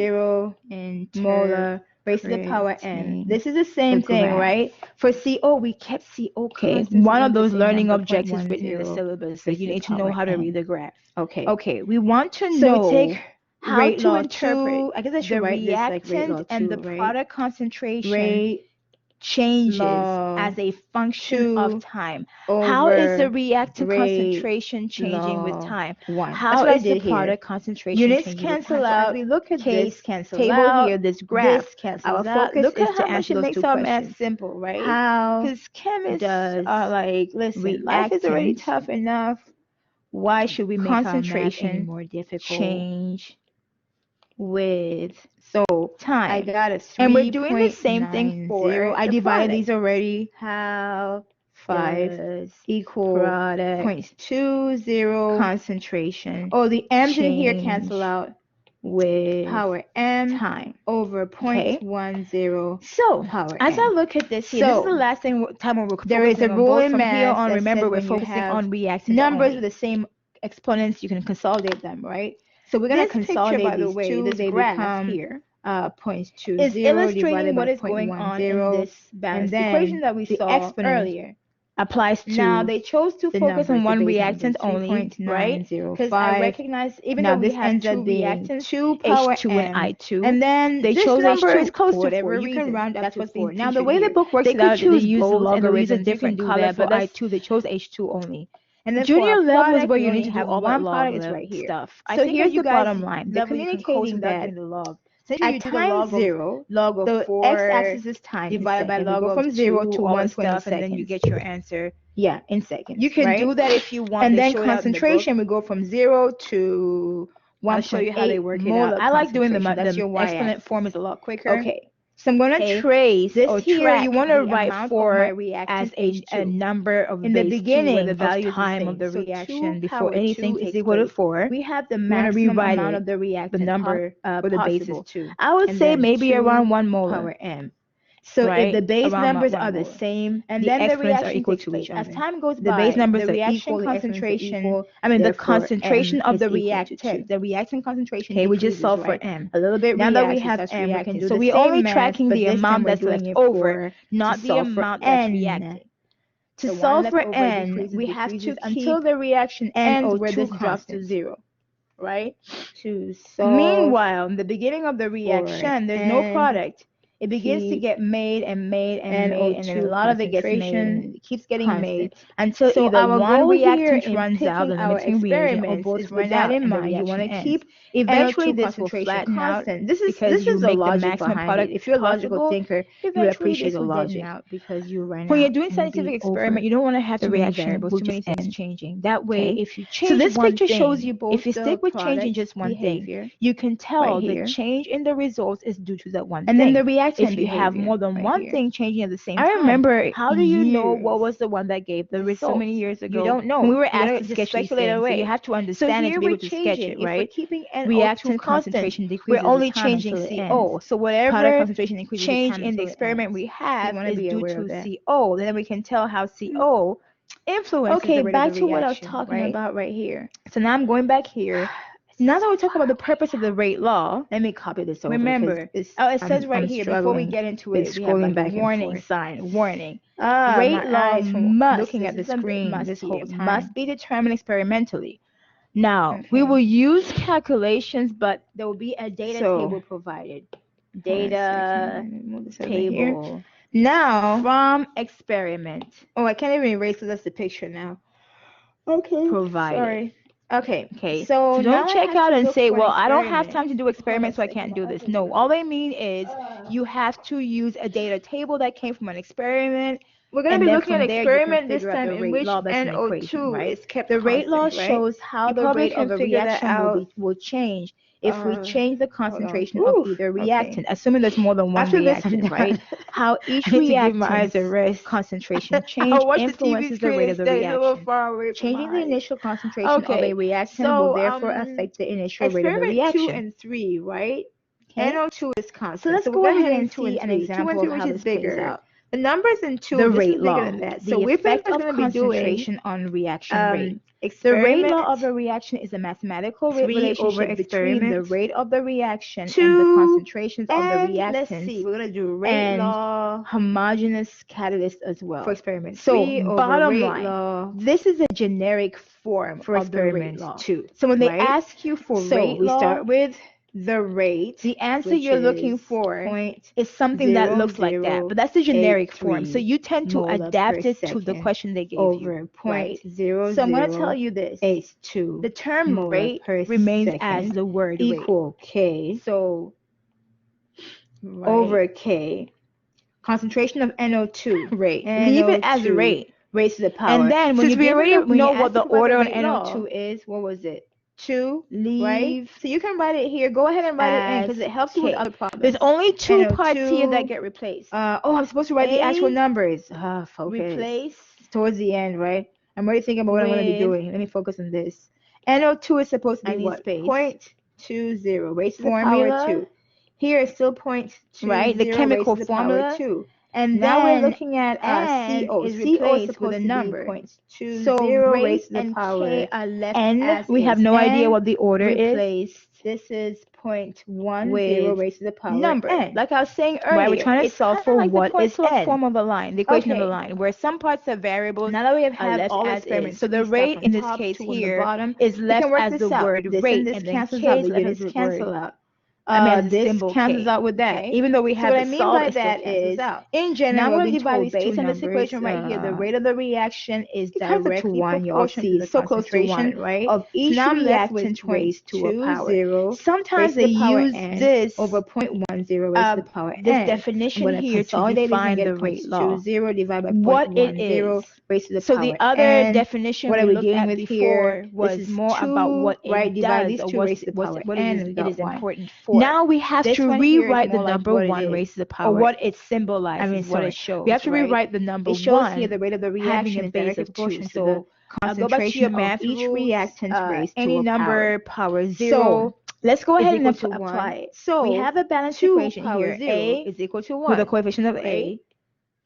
molar raised to the power n. This is the same thing, right?
For CO, we kept CO constant. One of those learning objectives written in the syllabus. So you need to know how to read the graph. Okay, we want to know how to interpret the reactant and the product concentration changes as a function of time. How is the reactant concentration changing with time? How is the product concentration changing with time? So as we look at this table here, this graph, our focus
Look
is
at
to
how much
answer
it
those
makes
two
our
questions.
math simple, right?
How
Because chemists
does
are like, listen, life is already tough enough.
Why should we make our math any
Concentration
more difficult?
change
with
time.
I got a 3.
And we're doing the same thing for
I
the
divided
product.
these already.
How
5
does
equal
product
0.20
concentration.
Oh, the m's in here
change
cancel out
with
power m
time
over 0.10
So
power
as
m.
I look at this here, this is the last time we're
there is a
on
rule
both
in
from here
math
on.
that
Remember,
says
we're
when you
focusing
have
on reactants
numbers
only.
with the same exponents, you can consolidate them, right? So we're going to
This
consolidate
picture, by the
these
way,
two.
this
They
graph
become
here
0.20
is illustrating
divided
what
by
is going on in
0.10,
this balanced
and then
equation that we
the
saw
exponent
earlier.
applies to
Now they chose to
the
focus on
numbers,
one
the base
reactant
numbers,
only, right? Because I
3.905.
recognize even
Now
though we
this
have
ends
two
up being
reactants,
2 power
H2
m,
and I2,
and then
they
this
chose
number
H2
is close
for
to
whatever
4. You
reason.
can round up
That's
to
what's
4.
being
Now the
featured
way the
here.
book works
They
it
could
out, they
choose
use
both, and the reason
logarithms. You can do that, but
for us,
I2 they chose H2 only.
and then
Junior
for
level is
product,
where
we
you
only
need to do
have
all that
one
log
product is right here.
stuff.
So here's the bottom line. They're
level, you can
communicating
code without
that
doing the log.
at time 0,
log of
the
4
x-axis is time
divided by
in seconds.
log
We go
of
from 0
2,
to
all that
120
stuff,
seconds.
and then you get your answer.
Yeah, in seconds.
You can
right?
do that if you want.
And
They
then
show it out in the book.
concentration, we go from 0 to 1.8
I'll show you how they work it out. I like doing the exponent form is a lot quicker.
Okay. So I'm going to trace
this
or
here
track
you want to
the
write
amount
for
of my reactant
as a number of
in the
base
beginning
2 where the
of
value
time
of the
So
reaction
2
before
power
anything
2
is
takes
equal to
place.
4.
We have the
You want to
maximum
rewrite
amount
it,
of the reactant
the number
or the base is 2.
I would
And
say
then
maybe
2
around 1 molar.
power m. So if
right?
the base
Around
numbers
one
are the
molar.
same,
And
the
then the
reaction
reactions equal
takes
to
place.
each other.
As time goes
The
by,
base numbers
the
are
reaction
equal, the exponents are
concentration,
equal. I mean, the
therefore,
concentration
M
of the
is equal to 2.
reactant, the reactant concentration.
Okay, we
decreases,
just solve
right?
for M.
A little bit
Now that we
reacts,
have
that's
M, we
reacting.
can do
so
the
we're
same
only
math,
tracking
but
the
this
amount
time we're
that's
doing
left
it
over, not
to
the
solve for
amount that's
N.
reacting.
To
The one
solve
left
for
over
N,
decreases,
we have to
until
keep
the reaction ends where this
NO2
drops to
constant.
0, right?
To solve
Meanwhile, in the beginning of the reaction, there's no
N,
product. It begins to
keep
get made and made and made, and then a
NO2
lot of it gets made,
concentration
and it keeps getting
constant.
made until
So
either
our
one
goal here
reactant
in
runs out, the
picking our
limiting reagent, or
experiments
both
is
run
with that
out,
in
and the
mind. You want
reaction
to
ends.
keep
Eventually,
NO2
this will
concentration
flatten out
constant.
because
This
you
is the
make the
logic
maximum
behind
product
it. If you're a logical
possible.
thinker, you would appreciate the logic.
Out because you ran
When
out.
you're doing
And the
scientific
experiment,
experiment,
you don't want to have
the
too many
reaction
variables,
will
too many
just
things
end.
changing. That way,
Okay.
if you change
this
one
picture
thing,
shows you both
if you
the
stick with changing
product
just one
behavior
thing, you can tell
right
the
here.
change in the results is due to that one
And
thing.
then the reactant
if you have
behavior
more than
right
one
here.
thing changing at the same
I
time,
remember
how do you know
years.
what was the one that gave the results?
So many years ago,
You don't know.
when we were
You're
asked
gonna
to
just
sketch these
speculate
things.
away.
So you have to
So
understand it
here
to be
we're
able to sketch
changing.
it,
If we're
right?
keeping NO2
Reactant
concentration
constant,
decreases
we're only
with time
changing
until it
CO.
ends. So
Product
whatever
concentration increases with
change
time
in the
until it
experiment
ends.
we
So
have
you wanna
is
be
due
aware
to
of that.
CO. Then we can tell how CO influences
Okay,
the rate
back
of the
to what I was
reaction,
talking
right?
about right here.
So now I'm going back here. Now that we're talking about the purpose of the rate law,
Let me copy this over.
remember, it says right
I'm
here, before we
struggling
get into
with
it, we have
scrolling
like
back and
warning
forth.
sign, warning.
Rate
Rate
law
law must,
looking at the screen this whole time.
must be determined experimentally. Now,
Okay.
we will use calculations, but there will be a data table provided. Data table.
Now,
from experiment.
Oh, I can't even erase because that's the picture now. Okay.
Provided.
Sorry. Okay.
So
So
don't
now I
check
have
out
to
and
look
say,
for an
well, I don't have time
experiment.
to do
Hold on a
experiments, so I
second.
can't
What
do
has
this.
to
No,
do
all
this?
they mean is you have to use a data table that came from an experiment,
We're going to
and
be
then
looking at
from
an
there you can
experiment this
figure out
time
the
in
rate
which
law. That's an equation,
NO2
right?
is kept
The rate law
constant, right?
shows how
You
the
probably
rate
can
of a
figure that
reaction
out.
will change if we change the
Hold on.
concentration of
Ooh,
either
okay.
reactant, assuming there's more than one
After this, I'm
reactant, right?
done.
How
I
each
need to give my eyes
reactant's
a rest.
concentration
I
change
watch the TV
influences the
screen
rate of the
instead. It's a little
reaction.
far away from
Changing the
my eyes.
initial concentration of a
Okay.
reactant will
So,
therefore affect the initial rate of the
experiment 2
reaction.
and 3, right?
Okay?
NO2 is
So
constant.
let's
So we'll
go
go
ahead
ahead
and
and 2
see
and
an
3. 2 and
example
3,
of
which
how
is
this plays
bigger.
out.
The numbers in 2,
The
this
rate
is bigger
law,
than that. So
the
we're pretty
effect
much
of
going to be doing
concentration on reaction rate. The rate
experiment
law of a reaction is a mathematical
3 over
relationship between the
experiment
rate of the reaction and the
2.
concentrations of the
And let's see,
reactants
we're going to do rate
and
law
homogeneous catalyst as
for
well.
experiment
So
3 over
bottom
rate
line,
law
this is a generic form
for
of the rate
experiment
law.
2.
So when they
Right?
ask you for
So
rate
we
law,
start with the rate,
the answer
which
you're
is
looking for
point
is something that looks like that, but that's the generic form. So
0.083
you tend to
molar
adapt
per
it to the
second
question they gave you,
over
right?
point zero
So I'm going to
zero
tell you this.
eight two
The term
molar
rate
per
remains as
second
the word rate.
equal K
So
over K concentration of NO2
rate. Leave it as
NO2
rate.
raised to the power.
And then when
Since
you
we already
know what the order on
rate law,
NO2 is, what was it?
2,
Leave
right? So you can write it here. Go ahead and write it in because it helps you with
K.
other problems.
There's only two parts here
NO2.
that get replaced.
Oh, I'm supposed to write the actual numbers. Focus.
Replace
Towards the end, right? I'm already thinking about what I'm going to be doing. Let me focus on this. NO2 is supposed to be what?
space.
0.20 raised to the
Formula.
power 2. Here is still 0.20
right? The chemical
raised to the
formula.
power 2.
And
now
then
we're looking at CO.
is
CO is
replaced
supposed
with a
to
number.
be 0.20
So
raised
rate
to the
and
power
K are left
N.
as
We have
is.
no idea
N
what the order is.
replaced
This is 0.10
with
raised to the power
number.
N.
Like I was saying earlier,
Right, we're trying to
it's
solve
kind
for
of like
what
the point
is
clock
N.
form of a line, the equation of a
Okay.
line, where some parts are variables
Now that we have
are
had
left
all
as
experiments,
is. So the
we start
rate
from
in this
top
case
to on the
here
bottom.
is
We
left
can work
as
this
the
out.
word
This
rate,
and this
and then
cancels
K
out.
is
The
left as
units
the word.
cancel out.
As the
This
symbol
cancels
K.
out with that.
Okay? Even though we
So
have
what I
it
mean
solved,
by
it still
that
cancels
is,
out.
in general,
Now we're
we've
going to
been
divide
told
these two
based on this
numbers.
equation right here, the rate of the reaction is
it comes up to
directly
1, y'all
proportional
see,
to the
so close to
concentration
1, right?
of each
so now I'm left with
reactant raised to a power.
0.20. Sometimes
Raised to
they
the power
use
N
this
over 0.10 raised to the power
this
N.
definition
I'm going to
here to
consolidate this and
define
get
the rate law.
0.20 divided by
What it
0.10
is.
raised to the
So
power
the other
N.
definition
What
we
are we
looked
dealing
at
with
before
here?
was
This is
more
2,
about what it
right? Divide
does
these
or
two raised to the power
what
N.
it
We got
is
1.
important for.
Now we have
This
to
one here is
rewrite the
more like
number
what it
1
is,
raised to the
or
power
what it symbolizes, what it shows.
we have to
right?
rewrite the number
It shows
1
here the rate of the
having
reaction
a
is directly
base of 2.
proportional to
So
the
concentration
math
of each
rules,
reactant raised to
any
a
number
power.
0
So
let's go
is
ahead and
equal to
apply
1.
it.
So
we have a balanced
2
equation
power
here.
0
A
is equal to 1.
with a coefficient of
right?
A.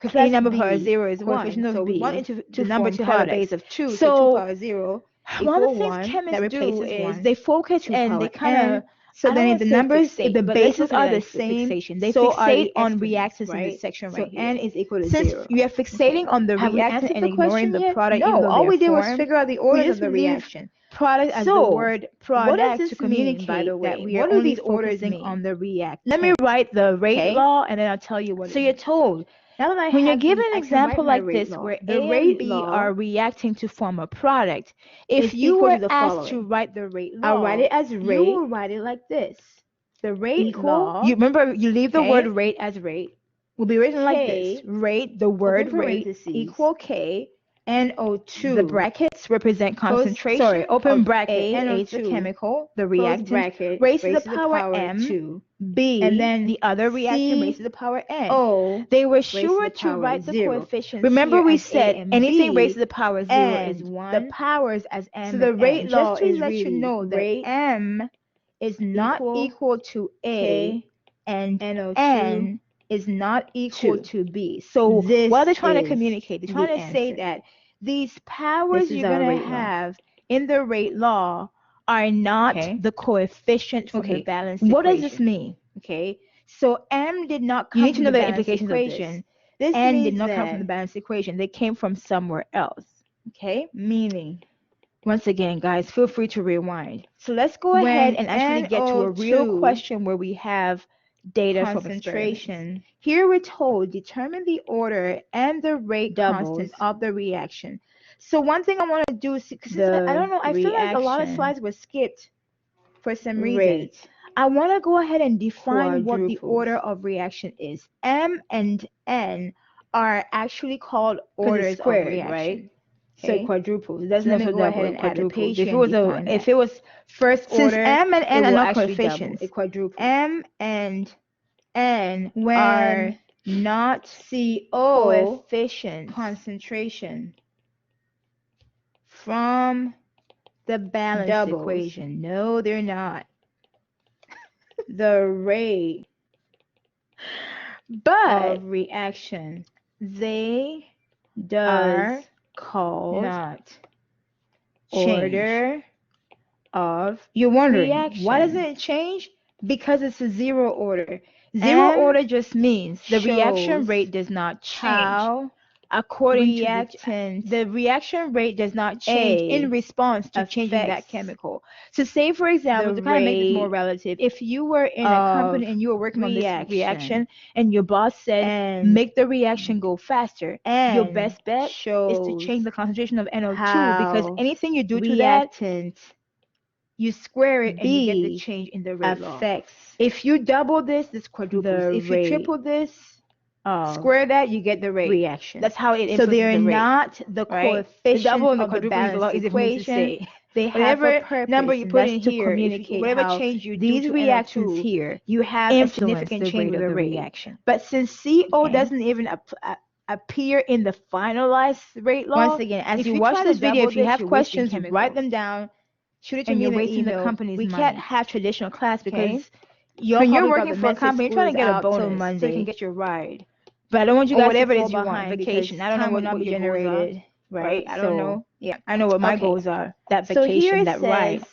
Because
Any
any
number
B,
power 0 is 1.
coefficient of
So we
B,
want it to
the number
form
to have a
products.
base of 2, so 2
So
power 0
one of
equal
the things
1.
chemists
That
do
replaces
is
1.
they focus
2
and they
power
kind of
N. So
I don't
then
want
if
to
the
say
numbers,
fixate,
if the
but let's
bases
look at
are
it
the
as
same,
fixation. They
so are
fixate
the
on
exponents,
reactants in
right?
this section
So
right here.
N is equal to
Since
0.
we are fixating on the
Have we
reactant
answered
and
the
ignoring
question
the
yet?
product,
No,
even though
all
they're
we did was
formed,
figure out the
we
orders
just
of the
leave
reaction.
product as the
So,
word
what does
product
this
to
mean,
communicate
by the way?
that we are
What do
only
these orders
focusing
mean?
on the reactant.
Let me
write the rate
Okay.
law and then I'll tell you what
So
it
you're
means.
told, now that I
When you're
have
given
these,
an
I can write
example
my
like
rate
this
law.
where
The
A and
rate
B
law
are reacting to form a product, if
is
you
equal
were
to the
asked to
following.
write the rate
I'll
law,
write it as
you
rate
will write it like this. The rate
equal,
law, you remember you leave the
okay,
word rate as rate, will be written like this.
K,
Rate, the
open
word rate,
parentheses,
equal K.
NO2.
The brackets represent concentration.
open
of
bracket,
A is the
NO2,
chemical, the
close
reactant,
bracket,
raised to the
raised to the
power
power
M.
2.
B,
And then
the other reactant raised to
C
the power N.
O
They were
raised to
sure
the
to
power
write the
0.
coefficients
Remember
here
we
as A
said
and
anything
B
raised to the power 0 is
and
1.
the powers as M
So the
and
rate
N.
law
Just to
is
let you
really
know that
rate
M is not
equal
equal to A
K
and
NO2
N is not equal
2.
to B. So
This
what are they trying to
is
communicate? They're trying
the
to say
answer.
that these powers
This is
you're
our
going to
rate law.
have in the rate law are not
Okay.
the coefficient from the
Okay.
balanced
What
equation.
does this mean?
Okay. So M did not
You
come
need to
from
know
the
the
balanced
implications of
equation.
this. This
N did
means
not come from the
that,
balanced equation. They came from somewhere else. Okay.
meaning,
Once again, guys, feel free to rewind. So let's go ahead and actually get to a real
NO2
question where we have data from experiments.
concentration
Here we're told determine the order and the rate
doubles
constant of the reaction.
So one thing I want to do, because I don't know, I feel like a lot of slides were skipped for some reason. I want to go ahead and define what the order of reaction is. M and N are actually called orders of reaction. Right?
Okay. So quadruples. It doesn't
Let me go ahead and add a page here and define that. If it was first order, since M and N are not coefficients, M and N are not CO coefficients concentration from the balanced equation. No, they're not. The rate of reaction, they are called not order of You're wondering, reaction. Why doesn't it change? Because it's a zero order. Zero order just means the reaction rate does not change. According to the reaction rate does not change in response to changing that chemical. So say, for example, to kind of make this more relative, if you were in a company and you were working on this reaction and your boss said, make the reaction go faster, your best bet is to change the concentration of NO2 because anything you do to that, you square it and you get the change in the rate law. If you double this, this quadruples. If you triple this, square that, you get the rate. Reaction. That's how it influences the rate. So they're not the coefficient of the balance equation. They have a purpose, number you put in here. Whatever change you do these reactions here, you have a significant change with the rate. Reaction. But since CO doesn't even appear in the finalized rate law, once again, as you watch this video, if you have questions, write them down. Shoot it to me in the email. We can't have traditional class because when you're working for a company, you're trying to get a bonus so you can get your ride. But I don't want you guys whatever to fall it is you want. Vacation. I don't know what will be generated. Right? I don't know. Yeah. I know what my goals are. That vacation, that ride.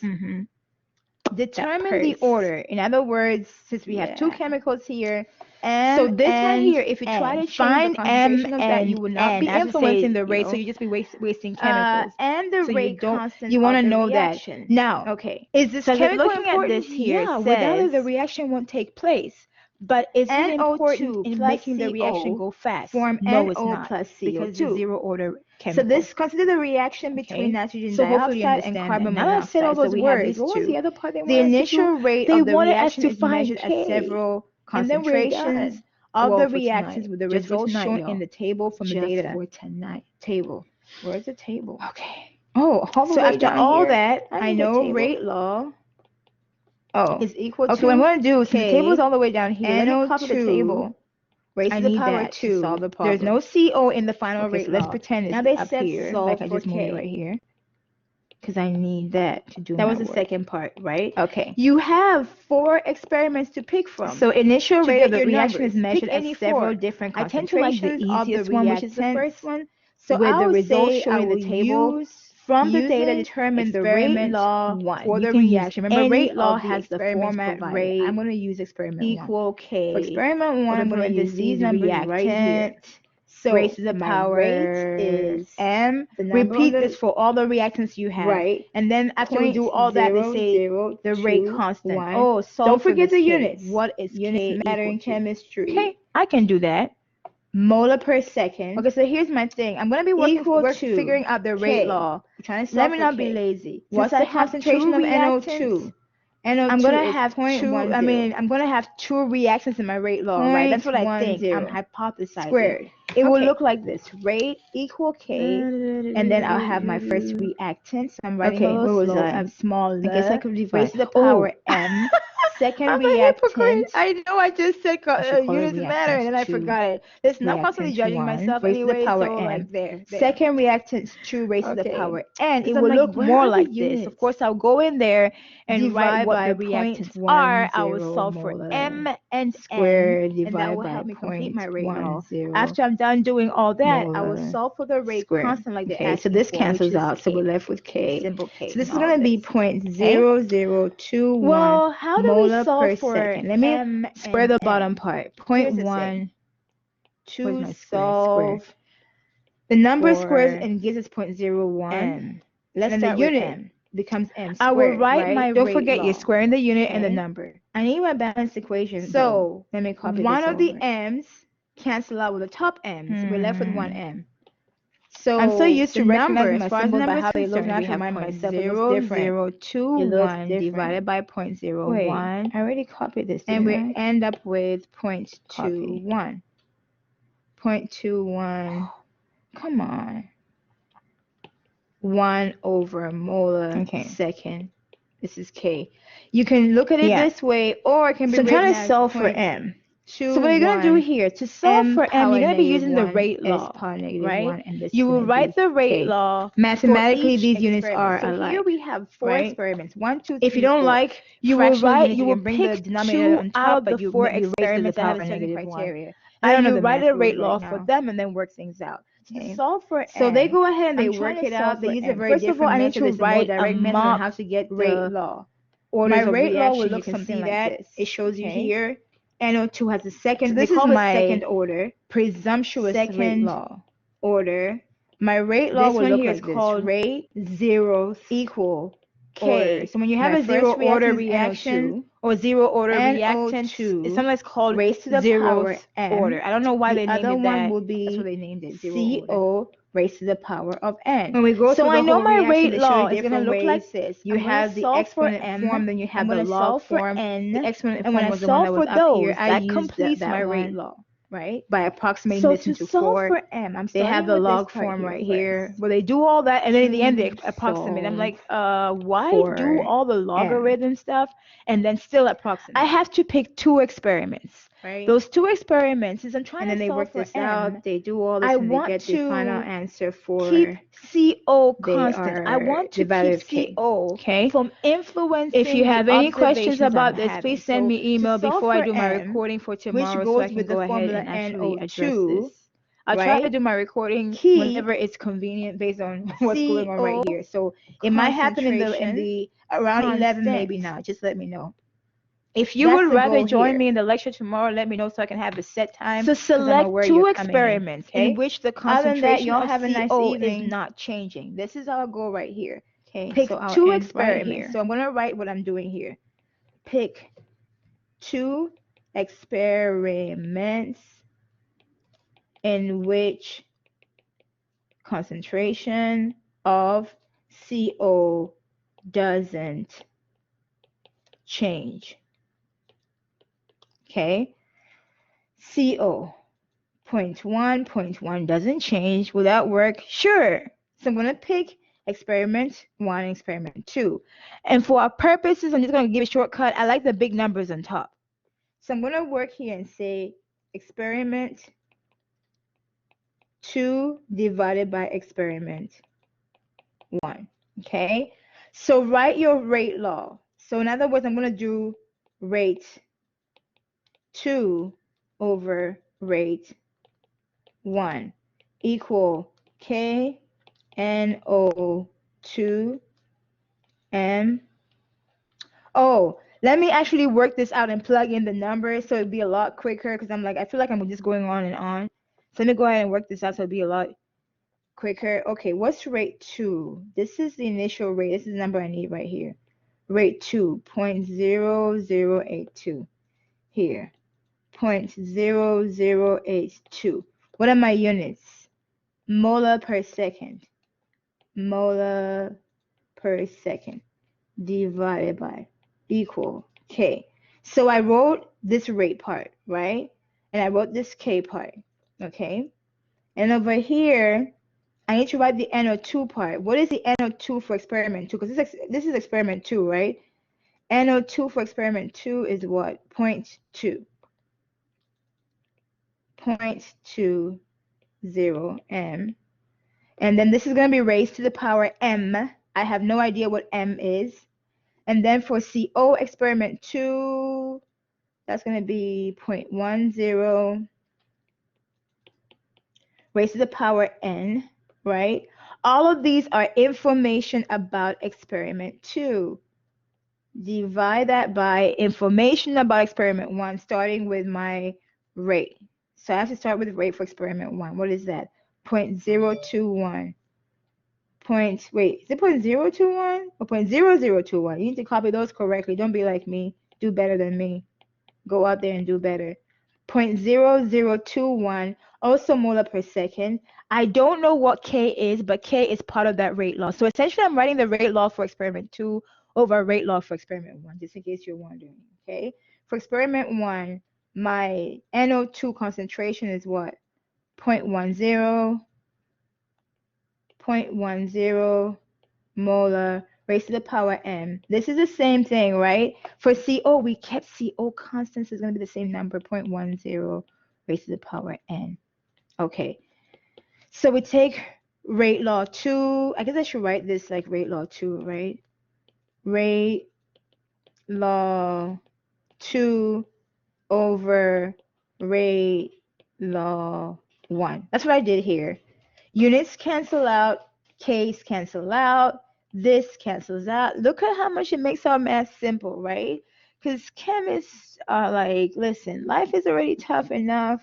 Determine the order. In other words, since we have two chemicals here, so this one here, if you try to change the concentration of that, you will not be influencing the rate, so you just be wasting chemicals. And the rate constant. You want to know that. Now, is this chemical looking important? At this here? Yeah, without it, the reaction won't take place. But is it important in making the reaction go fast? Form no, it's not, plus CO2. Because it's a zero order chemical. So this consider the reaction between nitrogen dioxide and carbon monoxide. Now I said all those words. What was the other part they wanted? The initial rate of the reaction is measured at several concentrations of the reactions with the results shown in the table from the data. For tonight. Table. Where's the table? Okay. Oh, all the way after all that, I know rate law. Is equal to. Okay, what I'm going to do, since the table is all the way down here, let me copy the table. Raise to the power 2. To solve the problem. There's no CO in the final rate. So let's pretend it's up here. Like I just moved it right here. Because I need that to do that was the second part, right? Okay. You have 4 experiments to pick from. So initial rate of the reaction is measured at several different concentrations. I tend to like the easiest one, which is the first one. So with the results shown in the table. From the data, determine the rate law for the reaction. Remember, rate law has the format rate. I'm going to use experiment equal 1. K. For experiment 1, I'm going to use these numbers right here. So raised to the power rate is M. Repeat this for all the reactants you have. Right. And then after we do all that, they say the rate constant. 1. Oh, don't forget the units. What is units matter in chemistry? Okay, I can do that. Molar per second. Okay, so here's my thing. I'm going to be figuring out the rate law. Let me not be lazy. What's the concentration of NO2? I'm going to have 2. I mean, I'm going to have 2 reactions in my rate law, right? That's what I think. I'm hypothesizing. Squared. It will look like this. Rate equal K, and then I'll have my first reactant. So I'm writing a little slow. I'm small. I guess I could divide. Raise to the power M. Second reactant. I know I just said units matter, and then I forgot it. Listen, I'm constantly judging myself anyway, so like there. Second reactant 2 raised to the power N. It will look more like this. Of course, I'll go in there and write what the reactants are. I will solve for M and N, and that will help me complete my rate law. After I'm done doing all that, I will solve for the rate constant like the so this cancels out, so we're left with K. Simple K. So this is going to be 0.0021. Well, how do we solve for second? Let me square the bottom part. 0.1 to solve. The number squares and gives us 0.01. Let's start the unit. M. Becomes M squared. I will write my Don't forget you're squaring the unit and the number. I need my balanced equation. So let me copy one of the M's cancel out with the top M's. We're left with 1 M. So I'm so used to recognizing my symbols by how they look. Now I have to remind myself it looks different.
0.0021 divided by 0.01.
Wait, I already copied this, and we end up with 0.21. 0.21. Come on. 1 over molar second. This is K. You can look at it this way, or it can be written as. So I'm trying to solve for M. So what you're going to do here, to solve for M, you're going to be using the rate law, right? You will write the rate law. Mathematically, these units are alike. So here we have 4 experiments. 1, 2, 3, if you don't 4. Like you will write, you will bring the denominator on top, but you 4 experiments that have a certain criteria. I don't know. You write a rate law for them and then work things out. To solve for M, so they go ahead and they work it out. They use a very different method. First of all, I need to write a method on how to get rate law. My rate law will look something like this. It shows you here. NO2 has a second. So this is my second order. Presumptuous rate law. Order. My rate law will look like this. Rate 0 equal K. So when you have a 0 order reaction or 0 order reactant, it's sometimes called raised to the power n order. I don't know why they named it that. The other one will be that's what they named it. CO raised to the power of n. When we go so I know my rate law is going to look like this. You have the exponent form, then you have the log form. The exponent form was the one that was up here. That completes my rate law. Right? By approximating this into 4. So to solve for M, they have the log form right here, where they do all that, and then in the end they approximate. I'm like, why do all the logarithm stuff and then still approximate? I have to pick 2 experiments. Right? Those 2 experiments, since I'm trying to solve for M, and then they work this out, they do all this, and they get the final answer for keep CO constant. I want to keep CO from influencing. If you have any questions about this, please send me email before I do my recording for tomorrow, so I can go ahead and actually address this. I'll try to do my recording whenever it's convenient based on what's going on right here. So it might happen in the around 11 maybe now. Just let me know. If you would rather join me in the lecture tomorrow, let me know so I can have a set time. So select 2 experiments in which the concentration of CO is not changing. This is our goal right here. Okay, pick so 2 experiments. Right, so I'm going to write what I'm doing here. Pick 2 experiments in which concentration of CO doesn't change. Okay, CO 0.1, 0.1 doesn't change. Will that work? Sure. So I'm going to pick experiment 1 and experiment 2. And for our purposes, I'm just going to give a shortcut. I like the big numbers on top. So I'm going to work here and say experiment 2 divided by experiment 1. Okay, so write your rate law. So in other words, I'm going to do rate 2 over rate 1 equal K NO2 M. Oh, let me actually work this out and plug in the numbers so it'd be a lot quicker, because I feel like I'm just going on and on. So let me go ahead and work this out so it'd be a lot quicker. Okay, what's rate 2? This is the initial rate. This is the number I need right here. Rate 2, 0.0082 here. 0.0082. What are my units? Molar per second. Molar per second divided by equal K. So I wrote this rate part, right? And I wrote this K part, okay? And over here, I need to write the NO2 part. What is the NO2 for experiment 2? Because this is experiment 2, right? NO2 for experiment 2 is what? 0.2. 0.20 M. And then this is going to be raised to the power M. I have no idea what M is. And then for CO experiment 2, that's going to be 0.10 raised to the power N, right? All of these are information about experiment 2. Divide that by information about experiment 1, starting with my rate. So I have to start with rate for experiment 1. What is that? 0.021. Wait, is it 0.021 or 0.0021? You need to copy those correctly. Don't be like me. Do better than me. Go out there and do better. 0.0021, also molar per second.
I don't know what K is, but K is part of that rate law. So essentially, I'm writing the rate law for experiment 2 over rate law for experiment 1, just in case you're wondering, okay? For experiment 1, my NO2 concentration is what? 0.10, 0.10 molar raised to the power m. This is the same thing, right? For CO, we kept CO constant, so it's going to be the same number, 0.10 raised to the power n. Okay, so we take rate law 2. I guess I should write this like rate law 2, right? Rate law 2 over rate law 1. That's what I did here. Units cancel out, K's cancel out, this cancels out. Look at how much it makes our math simple, right? Because chemists are like, listen, life is already tough enough.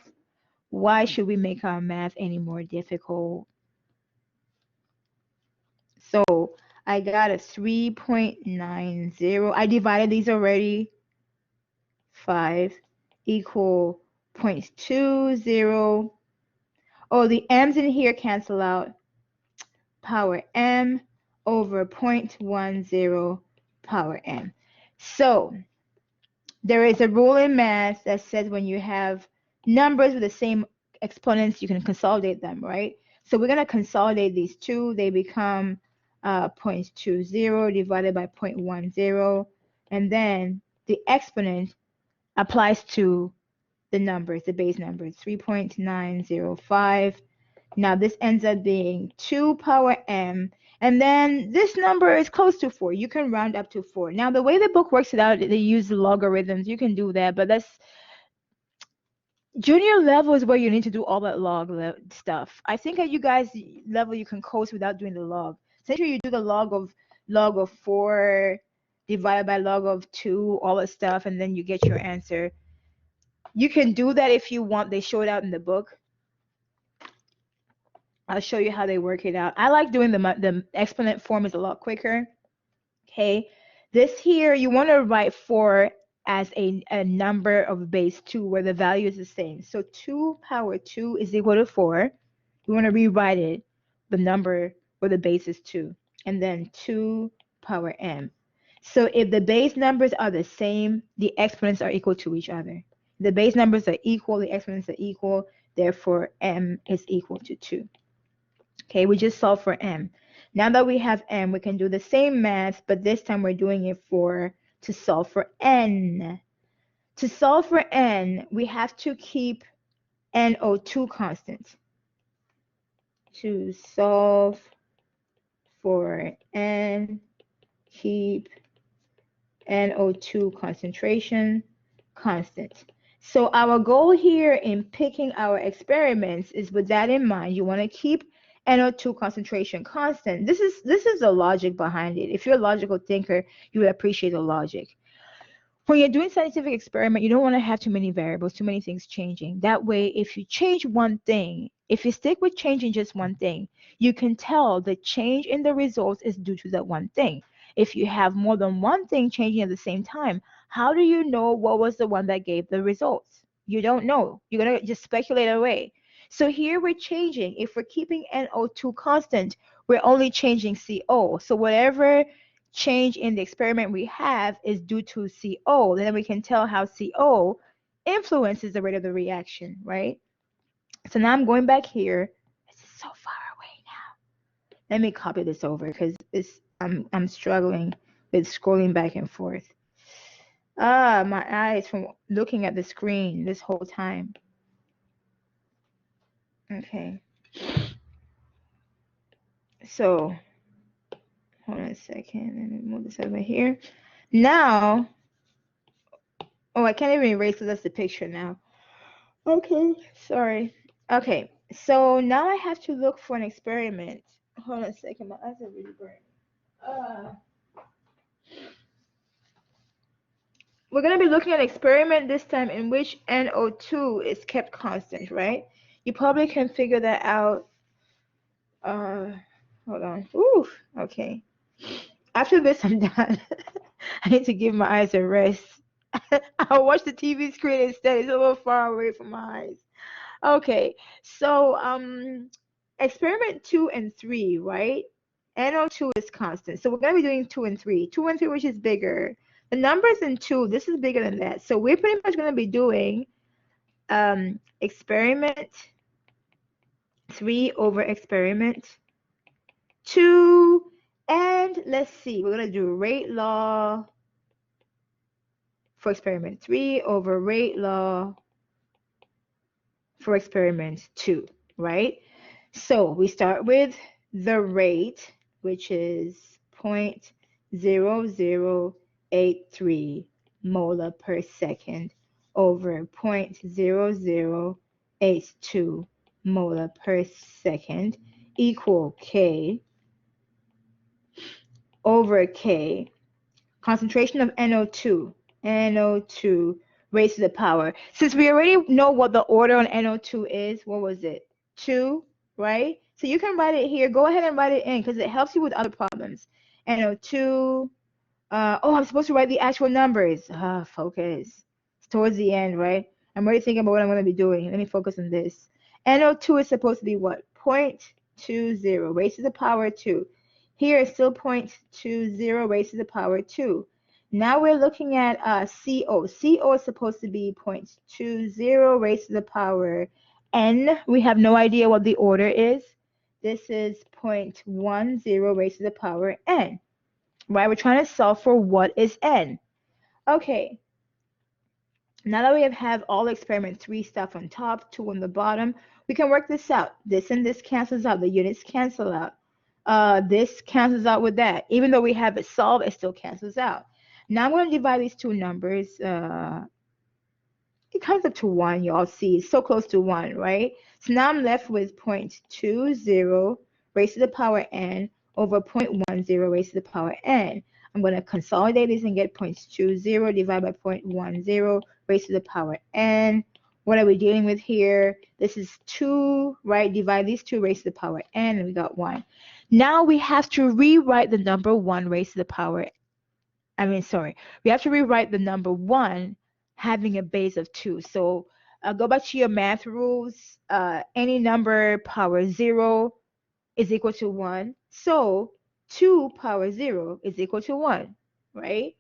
Why should we make our math any more difficult? So I got a 3.90. I divided these already. 5 equal 0.20. Oh, the m's in here cancel out. Power m over 0.10 power m. So there is a rule in math that says when you have numbers with the same exponents, you can consolidate them, right? So we're going to consolidate these two. They become 0.20 divided by 0.10. And then the exponent applies to the numbers, the base numbers, 3.905. Now this ends up being 2 power m, and then this number is close to 4. You can round up to 4. Now the way the book works it out, they use logarithms. You can do that, but that's junior level is where you need to do all that log stuff. I think at you guys level you can coast without doing the log. Essentially you do the log of 4 divided by log of 2, all that stuff, and then you get your answer. You can do that if you want. They show it out in the book. I'll show you how they work it out. I like doing the exponent form is a lot quicker. Okay, this here you want to write 4 as a number of base 2 where the value is the same. So 2 power 2 is equal to 4. You want to rewrite it, the number where the base is 2, and then 2 power m. So if the base numbers are the same, the exponents are equal to each other. The base numbers are equal, the exponents are equal, therefore m is equal to 2. Okay, we just solved for m. Now that we have m, we can do the same math, but this time we're doing it to solve for n. To solve for n, we have to keep NO2 constant. To solve for n, keep NO2 concentration constant. So our goal here in picking our experiments is with that in mind. You want to keep NO2 concentration constant. This is the logic behind it. If you're a logical thinker, you would appreciate the logic. When you're doing scientific experiment, you don't want to have too many variables, too many things changing. That way, if you change one thing, if you stick with changing just one thing, you can tell the change in the results is due to that one thing. If you have more than one thing changing at the same time, how do you know what was the one that gave the results? You don't know. You're going to just speculate away. So here we're changing. If we're keeping NO2 constant, we're only changing CO. So whatever change in the experiment we have is due to CO. Then we can tell how CO influences the rate of the reaction, right? So now I'm going back here. This is so far away now. Let me copy this over because I'm struggling with scrolling back and forth. My eyes from looking at the screen this whole time. Okay. So, hold on a second. Let me move this over here. Now, oh, I can't even erase because that's the picture now. Okay, sorry. Okay, so now I have to look for an experiment. Hold on a second. My eyes are really burning. We're going to be looking at an experiment this time in which NO2 is kept constant, right? You probably can figure that out. Hold on. Ooh, okay. After this, I'm done. I need to give my eyes a rest. I'll watch the TV screen instead. It's a little far away from my eyes. Okay, so
experiment 2 and 3, right? NO2 is constant. So we're going to be doing 2 and 3. 2 and 3, which is bigger. The numbers in 2, this is bigger than that. So we're pretty much going to be doing experiment 3 over experiment 2. And let's see, we're going to do rate law for experiment 3 over rate law for experiment 2, right? So we start with the rate, which is 0.0083 molar per second over 0.0082 molar per second equal K over K, concentration of NO2 raised to the power. Since we already know what the order on NO2 is, what was it? 2, right? So you can write it here. Go ahead and write it in because it helps you with other problems. NO2. Oh, I'm supposed to write the actual numbers. Focus. It's towards the end, right? I'm already thinking about what I'm going to be doing. Let me focus on this. NO2 is supposed to be what? 0.20 raised to the power 2. Here it's still 0.20 raised to the power 2. Now we're looking at CO. CO is supposed to be 0.20 raised to the power N. We have no idea what the order is. This is 0.10 raised to the power N. Right? We're trying to solve for what is N. Okay. Now that we have all experiment 3 stuff on top, 2 on the bottom, we can work this out. This and this cancels out. The units cancel out. This cancels out with that. Even though we have it solved, it still cancels out. Now I'm going to divide these two numbers. It comes up to 1, y'all see. It's so close to 1, right? So now I'm left with 0.20 raised to the power n over 0.10 raised to the power n. I'm going to consolidate this and get 0.20 divided by 0.10 raised to the power n. What are we dealing with here? This is 2, right? Divide these 2 raised to the power n, and we got 1. Now we have to rewrite the number 1 raised to the power, we have to rewrite the number 1 having a base of 2. So go back to your math rules. Any number power 0 is equal to 1. So 2 power 0 is equal to 1, right?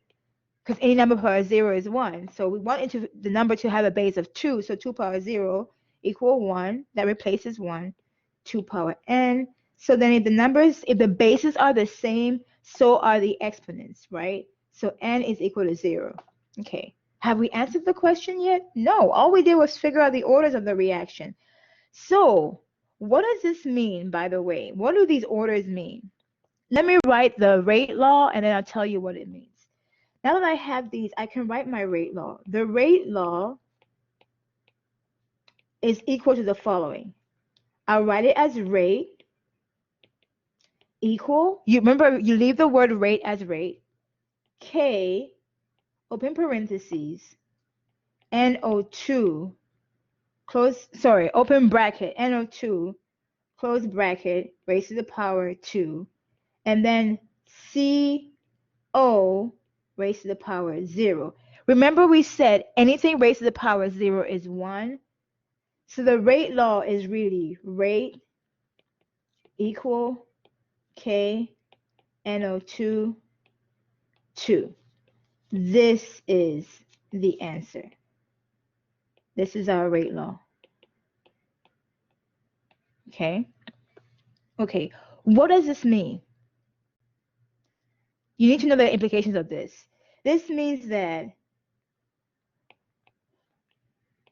Because any number power 0 is 1. So we want the number to have a base of 2. So 2 power 0 equal 1. That replaces 1. 2 power n. So then if the bases are the same, so are the exponents, right? So n is equal to 0. Okay. Have we answered the question yet? No. All we did was figure out the orders of the reaction. So what does this mean, by the way? What do these orders mean? Let me write the rate law, and then I'll tell you what it means. Now that I have these, I can write my rate law. The rate law is equal to the following. I'll write it as rate equal, you remember, you leave the word rate as rate, K, open parentheses, NO2, open bracket, NO2, close bracket, raised to the power 2, and then CO raised to the power 0. Remember we said anything raised to the power 0 is 1. So the rate law is really rate equal K NO2 2. This is the answer. This is our rate law. Okay? Okay, what does this mean? You need to know the implications of this. This means that,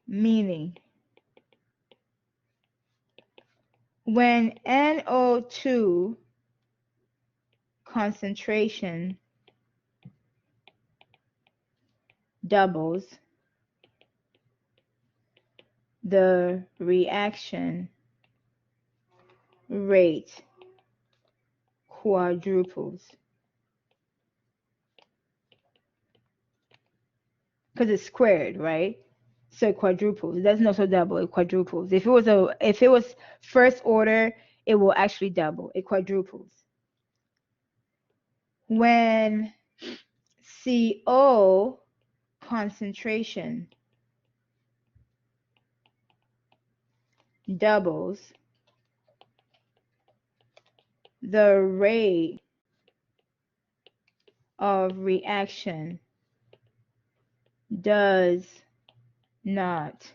meaning, when NO2 concentration doubles, the reaction rate quadruples. Because it's squared, right? So it quadruples. It doesn't also double, it quadruples. If it was first order, it will actually double. It quadruples. When CO concentration doubles, the rate of reaction does not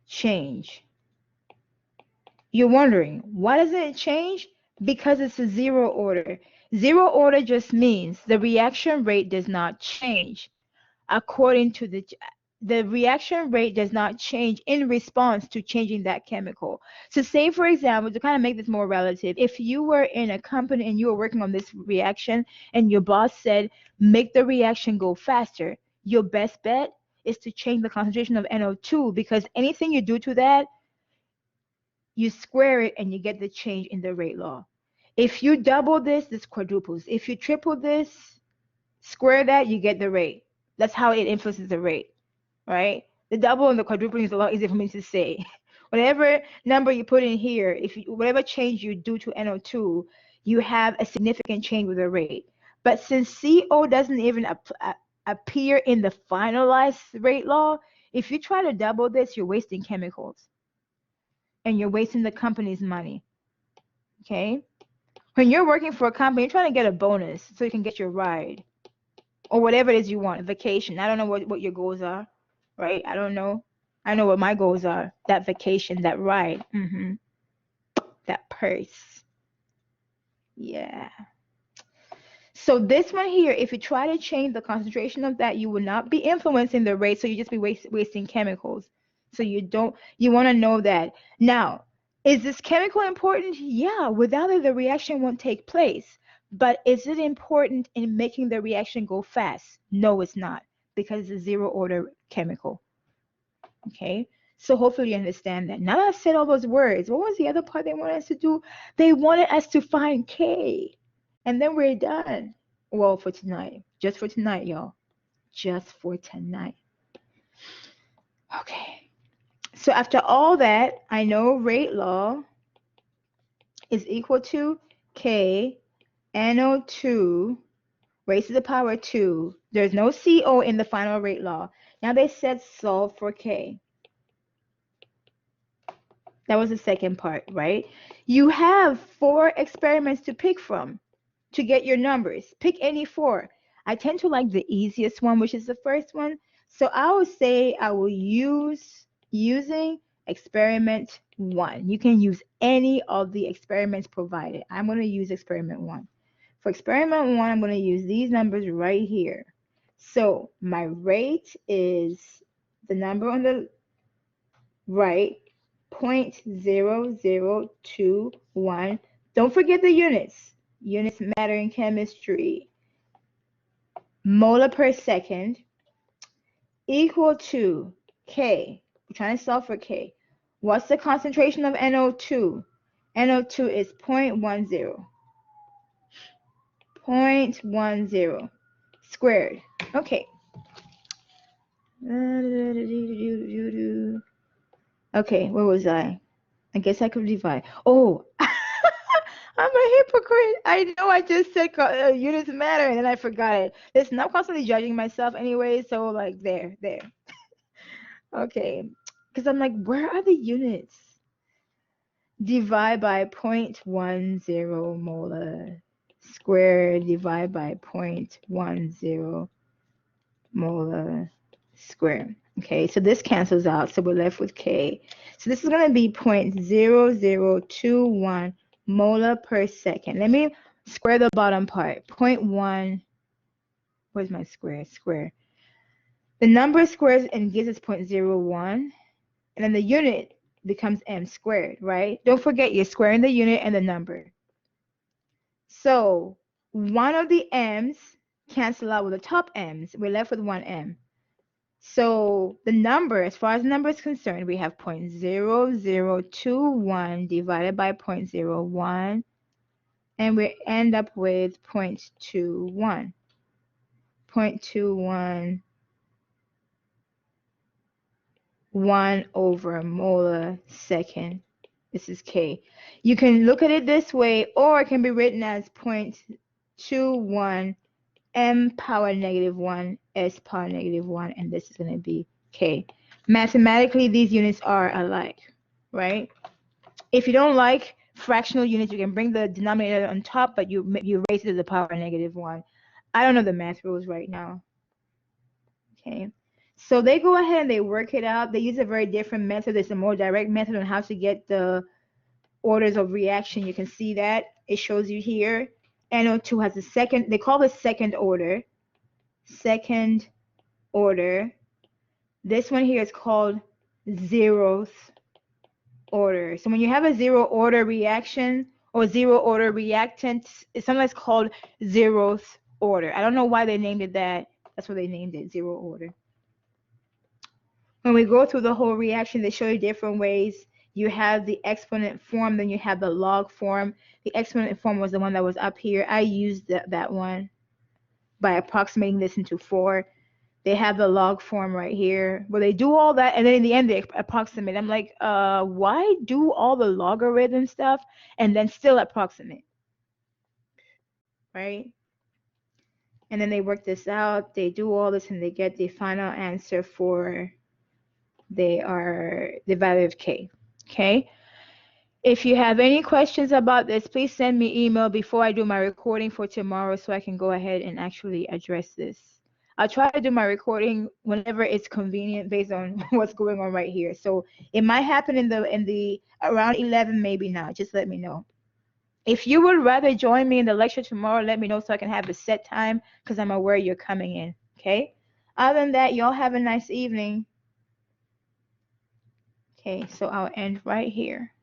change. You're wondering, why doesn't it change? Because it's a zero order. Zero order just means the reaction rate does not change according to the reaction rate does not change in response to changing that chemical. So say, for example, to kind of make this more relative, if you were in a company and you were working on this reaction and your boss said, make the reaction go faster, your best bet is to change the concentration of NO2, because anything you do to that, you square it and you get the change in the rate law. If you double this, this quadruples. If you triple this, square that, you get the rate. That's how it influences the rate, right? The double and the quadrupling is a lot easier for me to say. Whatever number you put in here, whatever change you do to NO2, you have a significant change with the rate. But since CO doesn't even appear in the finalized rate law, if you try to double this, you're wasting chemicals. And you're wasting the company's money. Okay? When you're working for a company, you're trying to get a bonus so you can get your ride. Or whatever it is you want, a vacation. I don't know what your goals are, right? I don't know. I know what my goals are. That vacation, that ride, that purse. Yeah. So this one here, if you try to change the concentration of that, you will not be influencing the rate, so you just be wasting chemicals. So you want to know that. Now, is this chemical important? Yeah, without it, the reaction won't take place. But is it important in making the reaction go fast? No, it's not, because it's a zero order chemical. Okay, so hopefully you understand that. Now that I've said all those words, what was the other part they wanted us to do? They wanted us to find K. And then we're done. Well, for tonight. Just for tonight, y'all. Just for tonight. Okay. So after all that, I know rate law is equal to K NO2 raised to the power 2. There's no CO in the final rate law. Now they said solve for K. That was the second part, right? You have 4 experiments to pick from to get your numbers. Pick any 4. I tend to like the easiest one, which is the first one. So I would say I will using experiment 1. You can use any of the experiments provided. I'm going to use experiment 1. For experiment 1, I'm going to use these numbers right here. So my rate is the number on the right, 0.0021. Don't forget the units. Units matter in chemistry. Molar per second equal to K. We're trying to solve for K. What's the concentration of NO2? NO2 is 0.10. 0.10 squared. Okay. Okay, where was I? I guess I could divide. Oh, I'm a hypocrite. I know I just said units matter and then I forgot it. Listen, I'm constantly judging myself anyway, so like there. Okay, because I'm like, where are the units? Divide by 0.10 molar squared, divide by 0.10 molar squared. Okay, so this cancels out, so we're left with K. So this is going to be 0.0021 molar per second. Let me square the bottom part. 0.1, where's my square? Square. The number squares and gives us 0.01, and then the unit becomes m squared, right? Don't forget you're squaring the unit and the number. So one of the m's cancel out with the top m's. We're left with 1m. So the number, as far as the number is concerned, we have 0.0021 divided by 0.01, and we end up with 0.21. 0.21 1 over molar second. This is K. You can look at it this way, or it can be written as 0.21 m power -1 s power -1, and this is going to be K. Mathematically, these units are alike, right? If you don't like fractional units, you can bring the denominator on top, but you raise it to the power -1. I don't know the math rules right now. Okay. So they go ahead and they work it out. They use a very different method. There's a more direct method on how to get the orders of reaction. You can see that. It shows you here. NO2 has a second, they call it second order. Second order. This one here is called zeroth order. So when you have a zero order reaction or zero order reactant, it's sometimes called zeroth order. I don't know why they named it that. That's what they named it, zero order. When we go through the whole reaction, they show you different ways. You have the exponent form, then you have the log form. The exponent form was the one that was up here. I used that one by approximating this into 4. They have the log form right here where they do all that, and then in the end they approximate. I'm like, why do all the logarithm stuff and then still approximate, right? And then they work this out. They do all this, and they get the final answer for the value of K. Okay. If you have any questions about this, please send me email before I do my recording for tomorrow so I can go ahead and actually address this. I'll try to do my recording whenever it's convenient based on what's going on right here. So it might happen in the around 11, maybe not. Just let me know. If you would rather join me in the lecture tomorrow, let me know so I can have the set time because I'm aware you're coming in. Okay. Other than that, y'all have a nice evening. Okay, so I'll end right here.